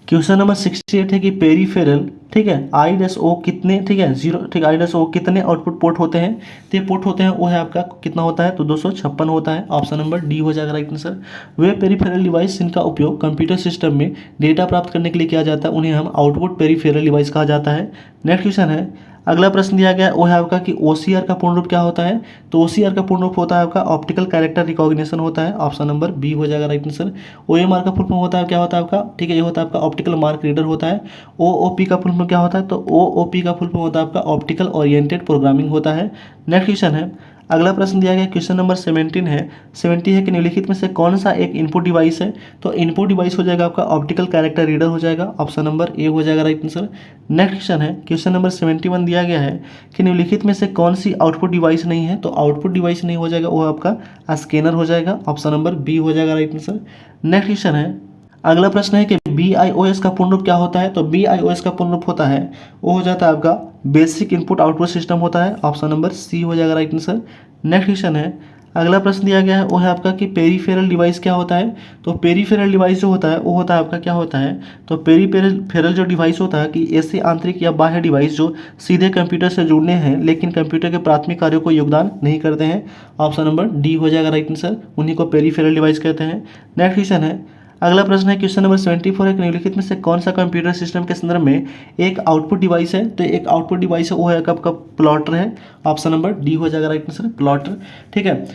क्वेश्चन नंबर 68 है कि पेरीफेरल, ठीक है, I-O कितने, ठीक है, 0, ठीक, I-O कितने आउटपुट पोर्ट होते हैं। तो ये पोर्ट होते हैं वो है आपका कितना होता है, तो 256 होता है। ऑप्शन नंबर डी हो जाएगा राइट आंसर। वे पेरीफेरल डिवाइस जिनका उपयोग कंप्यूटर सिस्टम में डेटा प्राप्त करने के लिए किया जाता है उन्हें हम आउटपुट पेरीफेरल डिवाइस कहा जाता है। नेक्स्ट क्वेश्चन है। अगला प्रश्न दिया गया वो है आपका कि OCR का पूर्ण रूप क्या होता है। तो OCR का पूर्ण रूप होता है आपका ऑप्टिकल कैरेक्टर रिकॉग्निशन होता है। ऑप्शन नंबर बी हो जाएगा राइट आंसर। OMR का फुल फॉर्म होता है क्या होता है आपका, ठीक है, ये होता है आपका ऑप्टिकल मार्क रीडर होता है। OOP का फुल फॉर्म क्या होता है, तो OOP का फुल फॉर्म होता है आपका ऑप्टिकल ओरिएंटेड प्रोग्रामिंग होता है। नेक्स्ट क्वेश्चन है। अगला प्रश्न दिया गया क्वेश्चन नंबर 17 है। 70 है कि निम्नलिखित में से कौन सा एक इनपुट डिवाइस है। तो इनपुट डिवाइस हो जाएगा आपका ऑप्टिकल कैरेक्टर रीडर हो जाएगा। ऑप्शन नंबर ए हो जाएगा राइट आंसर। नेक्स्ट क्वेश्चन है क्वेश्चन नंबर 71 दिया गया है कि निम्नलिखित में से कौन सी आउटपुट डिवाइस नहीं है। तो आउटपुट डिवाइस नहीं हो जाएगा वो आपका स्कैनर हो जाएगा। ऑप्शन नंबर बी हो जाएगा राइट आंसर। नेक्स्ट क्वेश्चन है। अगला प्रश्न है कि BIOS का पूर्ण रूप क्या होता है। तो BIOS का पूर्ण रूप होता है वो हो जाता है आपका बेसिक इनपुट आउटपुट सिस्टम होता है। ऑप्शन नंबर सी हो जाएगा राइट आंसर। नेक्स्ट क्वेश्चन है। अगला प्रश्न दिया गया है वो है आपका कि पेरीफेरल डिवाइस क्या होता है। तो पेरीफेरल डिवाइस जो होता है वो होता है आपका क्या होता है, तो पेरीफेरल जो डिवाइस होता है कि ऐसे आंतरिक या बाह्य डिवाइस जो सीधे कंप्यूटर से जुड़ने हैं लेकिन कंप्यूटर के प्राथमिक कार्यों को योगदान नहीं करते हैं। ऑप्शन नंबर डी हो जाएगा राइट आंसर, उन्हीं को पेरीफेरल डिवाइस कहते हैं। नेक्स्ट क्वेश्चन है। अगला प्रश्न है क्वेश्चन नंबर 74 है कि निम्नलिखित में से कौन सा कंप्यूटर सिस्टम के संदर्भ में एक आउटपुट डिवाइस है। तो एक आउटपुट डिवाइस है वो है आपका प्लॉटर है। ऑप्शन नंबर डी हो जाएगा राइट आंसर, प्लॉटर। ठीक है,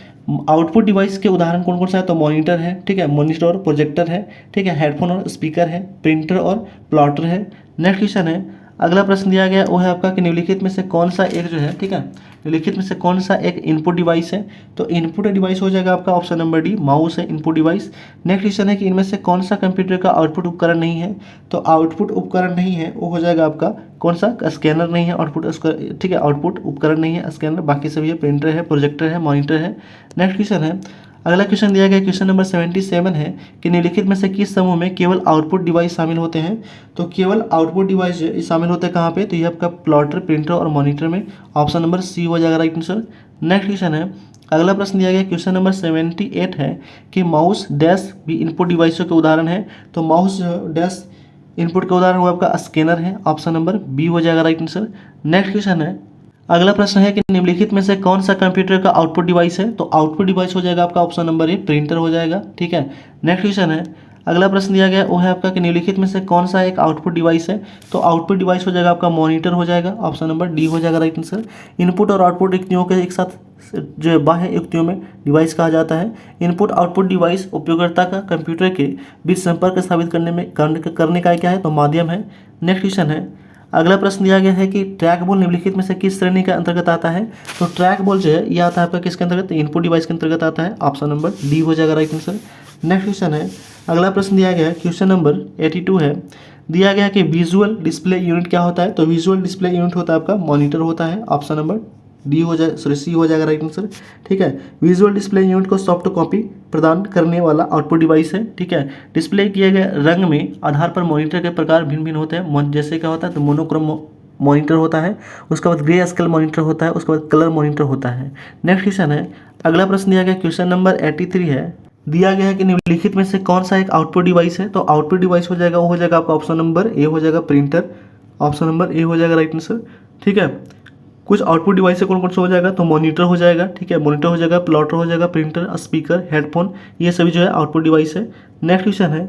आउटपुट डिवाइस के उदाहरण कौन कौन सा है, तो मॉनिटर है, ठीक है, मॉनिटर और प्रोजेक्टर है, ठीक है, हेडफोन और स्पीकर है, प्रिंटर और प्लॉटर है। नेक्स्ट क्वेश्चन है। अगला प्रश्न दिया गया वो है आपका कि निम्नलिखित में से कौन सा एक जो है, ठीक है, निम्नलिखित में से कौन सा एक इनपुट डिवाइस है। तो इनपुट डिवाइस हो जाएगा आपका ऑप्शन नंबर डी, माउस है इनपुट डिवाइस। नेक्स्ट क्वेश्चन है कि इनमें से कौन सा कंप्यूटर का आउटपुट उपकरण नहीं है। तो आउटपुट उपकरण नहीं है वो हो जाएगा आपका कौन सा, स्कैनर नहीं है आउटपुट, ठीक है, आउटपुट उपकरण नहीं है स्कैनर, बाकी सभी है, प्रिंटर है, प्रोजेक्टर है, मॉनिटर है। नेक्स्ट क्वेश्चन है। अगला क्वेश्चन दिया गया क्वेश्चन नंबर 77 है कि निम्नलिखित में से किस समूह में केवल आउटपुट डिवाइस शामिल होते हैं। तो केवल आउटपुट डिवाइस शामिल होते हैं कहाँ पे, तो ये आपका प्लॉटर, प्रिंटर और मॉनिटर में। ऑप्शन नंबर सी हो जाएगा राइट आंसर। नेक्स्ट क्वेश्चन है। अगला प्रश्न दिया गया क्वेश्चन नंबर 78 है कि माउस डैश भी इनपुट डिवाइसों के उदाहरण है। तो माउस डैश इनपुट का उदाहरण वो आपका स्कैनर है। ऑप्शन नंबर बी हो जाएगा राइट आंसर। नेक्स्ट क्वेश्चन है। अगला प्रश्न है कि निम्नलिखित में से कौन सा कंप्यूटर का आउटपुट डिवाइस है। तो आउटपुट डिवाइस हो जाएगा आपका ऑप्शन नंबर ए, प्रिंटर हो जाएगा। ठीक है, नेक्स्ट क्वेश्चन है। अगला प्रश्न दिया गया वो है आपका कि निम्नलिखित में से कौन सा एक आउटपुट डिवाइस है। तो आउटपुट डिवाइस हो जाएगा आपका मॉनिटर हो जाएगा। ऑप्शन नंबर डी हो जाएगा राइट आंसर। इनपुट और आउटपुट युक्तियों के एक साथ जो है बाह्य युक्तियों में डिवाइस कहा जाता है। इनपुट आउटपुट डिवाइस उपयोगकर्ता का कंप्यूटर के बीच संपर्क स्थापित करने का क्या है, तो माध्यम है। नेक्स्ट क्वेश्चन है। अगला प्रश्न दिया गया है कि ट्रैक बॉल निम्नलिखित में से किस श्रेणी के अंतर्गत आता है। तो ट्रैक बॉल जो है यह आता है आपका किसके अंतर्गत, इनपुट डिवाइस के अंतर्गत आता है। ऑप्शन नंबर डी हो जाएगा राइट आंसर। नेक्स्ट क्वेश्चन है। अगला प्रश्न दिया गया है क्वेश्चन नंबर 82 है। दिया गया कि विजुअल डिस्प्ले यूनिट क्या होता है। तो विजुअल डिस्प्ले यूनिट होता है आपका मॉनिटर होता है। ऑप्शन नंबर डी हो जाए, सॉरी सी हो जाएगा राइट आंसर। ठीक है, विजुअल डिस्प्ले यूनिट को सॉफ्ट कॉपी प्रदान करने वाला आउटपुट डिवाइस है। ठीक है, डिस्प्ले किए गए रंग में आधार पर मॉनिटर के प्रकार भिन्न भिन्न होते हैं। जैसे क्या होता है, तो मोनोक्रोम मॉनिटर होता है, उसके बाद ग्रे स्केल मॉनिटर होता है, उसके बाद कलर मॉनिटर होता है। नेक्स्ट क्वेश्चन है। अगला प्रश्न दिया गया क्वेश्चन नंबर 83 है। दिया गया है कि निम्नलिखित में से कौन सा एक आउटपुट डिवाइस है। तो आउटपुट डिवाइस हो जाएगा वो हो जाएगा आपका ऑप्शन नंबर ए हो जाएगा, प्रिंटर। ऑप्शन नंबर ए हो जाएगा राइट आंसर। ठीक है, कुछ आउटपुट डिवाइस से कौन कौन सा हो जाएगा, तो मॉनिटर हो जाएगा, ठीक है, मॉनिटर हो जाएगा, प्लॉटर हो जाएगा, प्रिंटर, स्पीकर, हेडफोन, ये सभी जो है आउटपुट डिवाइस है। नेक्स्ट क्वेश्चन है।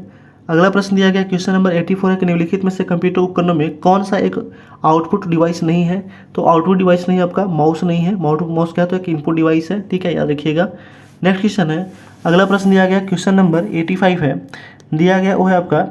अगला प्रश्न दिया गया क्वेश्चन नंबर 84 है कि निम्नलिखित में से कंप्यूटर उपकरणों में कौन सा एक आउटपुट डिवाइस नहीं है। तो आउटपुट डिवाइस नहीं आपका माउस नहीं है। माउस क्या है तो एक इनपुट डिवाइस है, ठीक है, याद रखिएगा। नेक्स्ट क्वेश्चन है, अगला प्रश्न दिया गया क्वेश्चन नंबर 85 है, दिया गया वो है आपका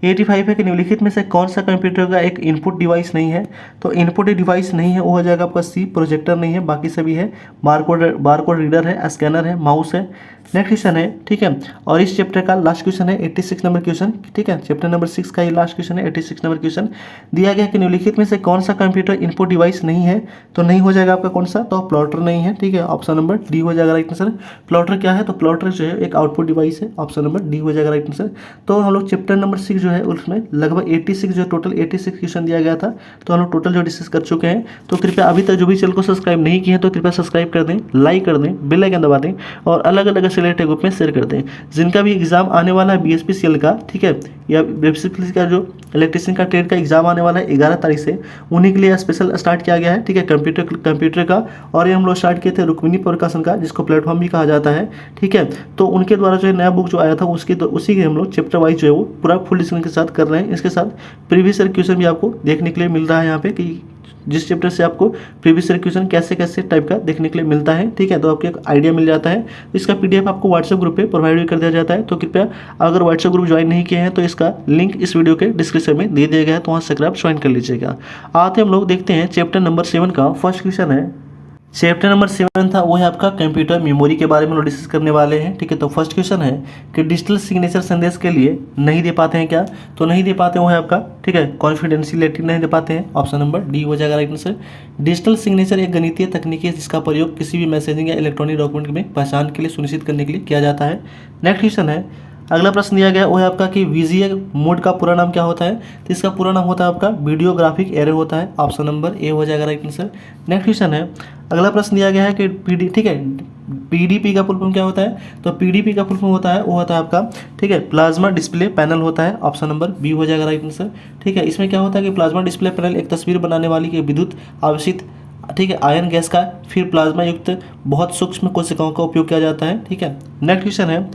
85 है कि निम्नलिखित में से कौन सा कंप्यूटर का एक इनपुट डिवाइस नहीं है। तो इनपुट डिवाइस नहीं है वो हो जाएगा आपका सी, प्रोजेक्टर नहीं है, बाकी सभी है। बारकोड रीडर है, स्कैनर है, माउस है। नेक्स्ट क्वेश्चन है, ठीक है, और इस चैप्टर का लास्ट क्वेश्चन है 86 नंबर क्वेश्चन, ठीक है, चैप्टर नंबर 6 का ये लास्ट क्वेश्चन है 86 नंबर क्वेश्चन। दिया गया कि निम्नलिखित में से कौन सा कंप्यूटर इनपुट डिवाइस नहीं है। तो नहीं हो जाएगा आपका कौन सा, तो प्लॉटर नहीं है, ठीक है, ऑप्शन नंबर डी हो जाएगा राइट आंसर। प्लॉटर क्या है, तो प्लॉटर जो है एक आउटपुट डिवाइस है, ऑप्शन नंबर डी हो जाएगा राइट आंसर। तो हम लोग चैप्टर नंबर 6 जो है उसमें लगभग 86 जो टोटल 86 क्वेश्चन दिया गया था, तो हम लोग टोटल जो डिस्कस कर चुके हैं। तो कृपया अभी तक जो भी चैनल को सब्सक्राइब नहीं किए हैं तो कृपया सब्सक्राइब कर दें, लाइक कर दें, बेल आइकन दबा दें और अलग अलग सिलेक्टेड ग्रुप में शेयर कर दें। जिनका भी एग्जाम आने वाला है बीएसपीसीएल का, ठीक है, या बीएसपीसीएल का जो इलेक्ट्रीशियन का ट्रेड का एग्जाम आने वाला है 11 तारीख से, उन्हीं के लिए स्पेशल स्टार्ट किया गया है, ठीक है, कंप्यूटर का। और ये हम लोग स्टार्ट किए थे रुक्मिणी प्रकाशन का, जिसको प्लेटफॉर्म भी कहा जाता है, ठीक है। तो उनके द्वारा जो है नया बुक जो आया था उसी के हम लोग चैप्टर वाइज जो है वो पूरा फुल डिस्कशन के साथ कर रहे हैं। इसके साथ प्रीवियस ईयर क्वेश्चन भी आपको देखने के लिए मिल रहा है यहाँ पे, कि जिस चैप्टर से आपको प्रीवियस ईयर क्वेश्चन कैसे कैसे टाइप का देखने के लिए मिलता है, ठीक है, तो आपको एक आइडिया मिल जाता है। तो इसका पीडीएफ आपको व्हाट्सएप ग्रुप पे प्रोवाइड भी कर दिया जाता है। तो कृपया अगर व्हाट्सएप ग्रुप ज्वाइन नहीं किए हैं तो इसका लिंक इस वीडियो के डिस्क्रिप्शन में दे दिया गया है, तो वहाँ से आप ज्वाइन कर लीजिएगा। आते हम लोग देखते हैं चैप्टर नंबर 7 का फर्स्ट क्वेश्चन है। चैप्टर नंबर 7 था वो है आपका कंप्यूटर मेमोरी के बारे में लोग डिस्कस करने वाले हैं, ठीक है। तो फर्स्ट क्वेश्चन है कि डिजिटल सिग्नेचर संदेश के लिए नहीं दे पाते हैं क्या। तो नहीं दे पाते वो है आपका, ठीक है, कॉन्फिडेंशियलिटी नहीं दे पाते हैं, ऑप्शन नंबर डी हो जाएगा राइट आंसर। डिजिटल सिग्नेचर एक गणितीय तकनीक है जिसका प्रयोग किसी भी मैसेजिंग या इलेक्ट्रॉनिक डॉक्यूमेंट में पहचान के लिए सुनिश्चित करने के लिए किया जाता है। नेक्स्ट क्वेश्चन है, अगला प्रश्न दिया गया वो है आपका कि विजुअल मोड का पूरा नाम क्या होता है। तो इसका पूरा नाम होता है आपका वीडियोग्राफिक एरे होता है, ऑप्शन नंबर ए हो जाएगा राइट आंसर। नेक्स्ट क्वेश्चन है, अगला प्रश्न दिया गया है कि ठीक है, पीडीपी का फुल फॉर्म क्या होता है। तो पीडीपी का फुल फॉर्म होता है वो होता है आपका, ठीक है, प्लाज्मा डिस्प्ले पैनल होता है, ऑप्शन नंबर बी हो जाएगा राइट आंसर, ठीक है। इसमें क्या होता है कि प्लाज्मा डिस्प्ले पैनल एक तस्वीर बनाने वाली के विद्युत आवेशित, ठीक है, आयन गैस का फिर प्लाज्मा युक्त बहुत सूक्ष्म कोशिकाओं का उपयोग किया जाता है, ठीक है। नेक्स्ट क्वेश्चन है,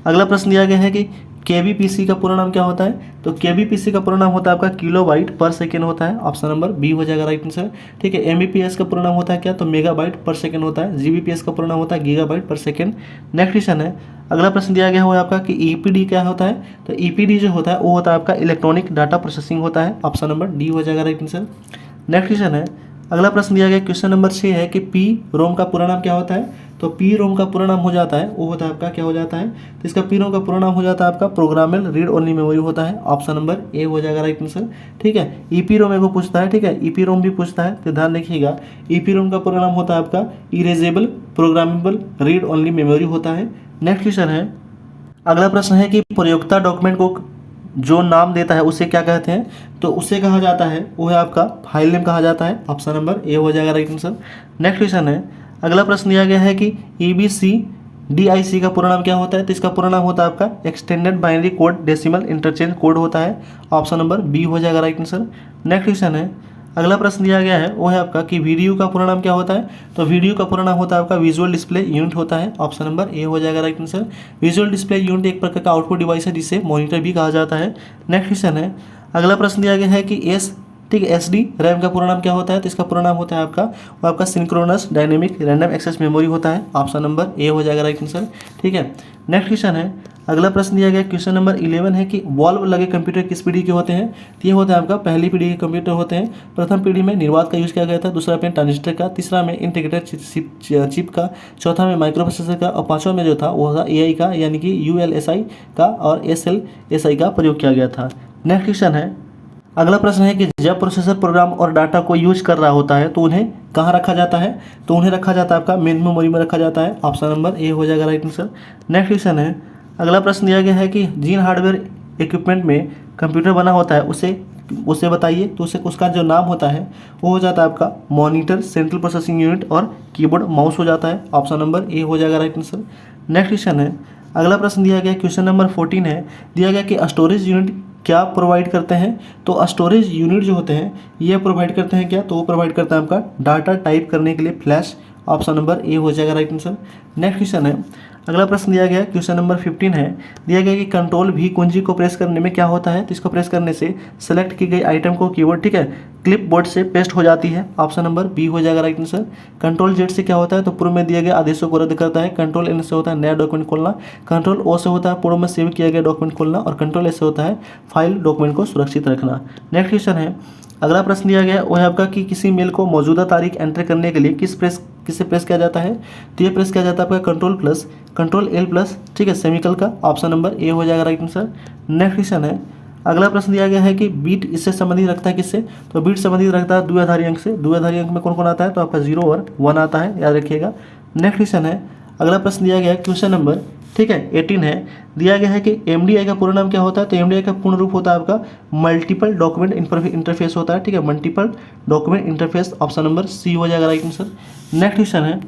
अगला प्रश्न दिया गया है कि केबीपीसी का पूरा नाम क्या होता है। तो केबीपीसी का पूरा नाम होता है आपका किलोबाइट पर सेकेंड होता है, ऑप्शन नंबर बी हो जाएगा राइट आंसर, ठीक है। एमबीपीएस का पूरा नाम होता है क्या, तो मेगाबाइट पर सेकेंड होता है। जीबीपीएस का पूरा नाम होता है गीगाबाइट पर सेकेंड। नेक्स्ट क्वेश्चन है, अगला प्रश्न दिया गया हुआ है आपका कि ईपीडी क्या होता है। तो ईपीडी जो होता है वो होता है आपका इलेक्ट्रॉनिक डाटा प्रोसेसिंग होता है, ऑप्शन नंबर डी हो जाएगा राइट आंसर। नेक्स्ट क्वेश्चन है, अगला प्रश्न दिया गया क्वेश्चन नंबर 6 है कि पी रोम का पूरा नाम क्या होता है। तो पी रोम का पूरा नाम हो जाता है वो होता है आपका क्या हो जाता है। तो इसका पी रोम का पूरा नाम हो जाता है आपका प्रोग्रामेबल रीड ओनली मेमोरी होता है, ऑप्शन नंबर ए हो जाएगा राइट आंसर, ठीक है। ईपी रोम को पूछता है, ठीक है, ईपी रोम भी पूछता है, तो ध्यान रखिएगा ईपी रोम का पूरा नाम होता है आपका erasable programmable read only memory होता है। नेक्स्ट क्वेश्चन है, अगला प्रश्न है कि प्रयोक्ता डॉक्यूमेंट को जो नाम देता है उसे क्या कहते हैं। तो उसे कहा जाता है वो है आपका फाइल नेम कहा जाता है, ऑप्शन नंबर ए हो जाएगा राइट आंसर। नेक्स्ट क्वेश्चन है, अगला प्रश्न दिया गया है कि EBCDIC का पूरा नाम क्या होता है। तो इसका पूरा नाम होता है आपका extended binary code decimal interchange code होता है, ऑप्शन नंबर बी हो जाएगा राइट आंसर। नेक्स्ट क्वेश्चन है, अगला प्रश्न दिया गया है वो है आपका कि वीडियो का पूरा नाम क्या होता है। तो वीडियो का पूरा नाम होता है आपका विजुअल डिस्प्ले यूनिट होता है, ऑप्शन नंबर ए हो जाएगा right answer. Visual display unit एक प्रकार का आउटपुट डिवाइस है जिसे मॉनिटर भी कहा जाता है। नेक्स्ट क्वेश्चन है, अगला प्रश्न दिया गया है कि ठीक है, SD रैम का पूरा नाम क्या होता है। तो इसका पूरा नाम होता है आपका synchronous dynamic random access memory होता है, ऑप्शन नंबर ए हो जाएगा राइट आंसर, ठीक है। नेक्स्ट क्वेश्चन है, अगला प्रश्न दिया गया क्वेश्चन नंबर 11 है कि वॉल्व लगे कंप्यूटर किस पीढ़ी के होते हैं। तो ये होता है आपका पहली पीढ़ी के कंप्यूटर होते हैं। प्रथम पीढ़ी में निर्वात का यूज़ किया गया था, दूसरा में ट्रांजिस्टर का, तीसरा में इंटीग्रेटेड चिप का, चौथा में माइक्रो प्रोसेसर का और पाँचवा में जो था वो था AI का, यानी कि ULSI का और SLSI का प्रयोग किया गया था। नेक्स्ट क्वेश्चन है, अगला प्रश्न है कि जब प्रोसेसर प्रोग्राम और डाटा को यूज कर रहा होता है तो उन्हें कहाँ रखा जाता है। तो उन्हें रखा जाता है आपका मेन मेमोरी में रखा जाता है, ऑप्शन नंबर ए हो जाएगा राइट आंसर। नेक्स्ट क्वेश्चन है, अगला प्रश्न दिया गया है कि जिन हार्डवेयर इक्विपमेंट में कंप्यूटर बना होता है उसे बताइए। तो उसका जो नाम होता है वो हो जाता है आपका मॉनिटर, सेंट्रल प्रोसेसिंग यूनिट और कीबोर्ड माउस हो जाता है, ऑप्शन नंबर ए हो जाएगा राइट आंसर। नेक्स्ट क्वेश्चन है, अगला प्रश्न दिया गया क्वेश्चन नंबर 14 है, दिया गया कि स्टोरेज यूनिट क्या प्रोवाइड करते हैं। तो स्टोरेज यूनिट जो होते हैं ये प्रोवाइड करते हैं क्या, तो वो प्रोवाइड करता है आपका डाटा टाइप करने के लिए फ्लैश, ऑप्शन नंबर ए हो जाएगा राइट आंसर। नेक्स्ट क्वेश्चन है, अगला प्रश्न दिया गया है, क्वेश्चन नंबर 15 है, दिया गया कि कंट्रोल भी कुंजी को प्रेस करने में क्या होता है, तो इसको प्रेस करने से सेलेक्ट की गई आइटम को कीवर्ड, ठीक है, क्लिप बोर्ड से पेस्ट हो जाती है। ऑप्शन नंबर बी हो जाएगा राइट आंसर। कंट्रोल जेड से क्या होता है, तो पूर्व में दिए गए आदेशों को रद्द करता है। कंट्रोल एन से होता है नया डॉक्यूमेंट खोलना। कंट्रोल ओ से होता है पूर्व में सेव किया गया डॉक्यूमेंट खोलना। और कंट्रोल एस से होता है फाइल डॉक्यूमेंट को सुरक्षित रखना। नेक्स्ट क्वेश्चन है, अगला प्रश्न दिया गया है वो है आपका कि किसी मेल को मौजूदा तारीख एंटर करने के लिए किसे प्रेस किया जाता है, तो ये प्रेस किया जाता है आपका control plus, control L plus, ठीक है, सेमिकल का। ऑप्शन नंबर ए हो जाएगा राइट आंसर। नेक्स्ट क्वेश्चन है, अगला प्रश्न दिया गया है कि बीट इससे संबंधित रखता है किससे, तो बीट संबंधित रखता है द्विआधारी अंक से। द्विआधारी अंक में कौन कौन आता है, तो आपका 0 और 1 आता है, याद रखिएगा। नेक्स्ट क्वेश्चन है, अगला प्रश्न दिया गया है क्वेश्चन नंबर, ठीक है, 18 है, दिया गया है कि एमडीआई का पूरा नाम क्या होता है, तो एमडीआई का पूर्ण रूप होता है आपका मल्टीपल डॉक्यूमेंट इंटरफेस होता है, ठीक है, multiple document interface. Option number C हो जाएगा राइट आंसर। नेक्स्ट क्वेश्चन है,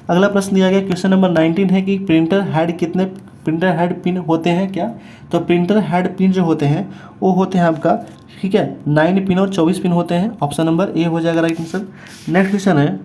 अगला प्रश्न दिया गया क्वेश्चन नंबर 19 है कि प्रिंटर हेड कितने प्रिंटर हेड पिन होते हैं क्या, तो प्रिंटर हेड पिन जो होते हैं वो होते हैं आपका, ठीक है, 9 पिन और 24 पिन होते हैं। ऑप्शन नंबर ए हो जाएगा राइट आंसर। नेक्स्ट क्वेश्चन है,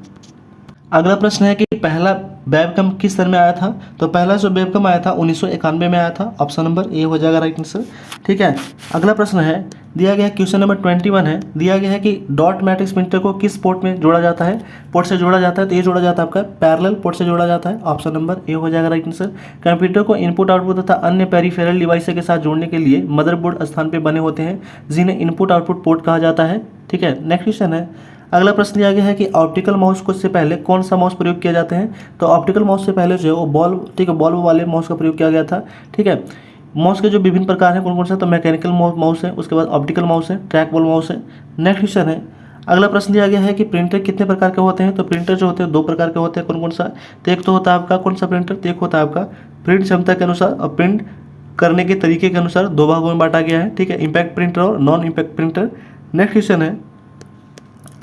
अगला प्रश्न है कि पहला वेबकम किस सन में आया था, तो पहला जो वेबकम आया था 1991 में आया था। ऑप्शन नंबर ए हो जाएगा राइट आंसर, ठीक है। अगला प्रश्न है, दिया गया है क्वेश्चन नंबर 21 है, दिया गया है कि डॉट मैट्रिक्स प्रिंटर को किस पोर्ट में जोड़ा जाता है, पोर्ट से जोड़ा जाता है, तो ये जोड़ा जाता है आपका पैरेलल पोर्ट से जोड़ा जाता है। ऑप्शन नंबर ए हो जाएगा राइट आंसर। कंप्यूटर को इनपुट आउटपुट तथा अन्य पेरिफेरल डिवाइस के साथ जोड़ने के लिए मदरबोर्ड स्थान पे बने होते हैं, जिन्हें इनपुट आउटपुट पोर्ट कहा जाता है, ठीक है। नेक्स्ट क्वेश्चन है, अगला प्रश्न दिया गया है कि ऑप्टिकल माउस को से पहले कौन सा माउस प्रयोग किया जाते हैं, तो ऑप्टिकल माउस से पहले जो है वो बॉल, ठीक है, बॉल वाले माउस का प्रयोग किया गया था, ठीक है। माउस के जो विभिन्न प्रकार हैं कौन कौन सा, तो मैकेनिकल माउस है, उसके बाद ऑप्टिकल माउस है, ट्रैक बॉल माउस है। नेक्स्ट क्वेश्चन है, अगला प्रश्न दिया गया है कि प्रिंटर कितने प्रकार के होते हैं, तो प्रिंटर जो होते हैं 2 प्रकार के होते हैं, कौन कौन सा, तो एक तो होता है आपका कौन सा प्रिंटर, तो एक होता है आपका प्रिंट क्षमता के अनुसार और प्रिंट करने के तरीके के अनुसार 2 भागों में बांटा गया है, ठीक है, इम्पैक्ट प्रिंटर और non impact printer. Next question है,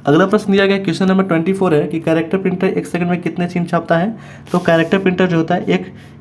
अगला प्रश्न दिया गया क्वेश्चन नंबर 24 है कि कैरेक्टर प्रिंटर 1 सेकंड में कितने चिन्ह छापता है, तो कैरेक्टर प्रिंटर जो होता है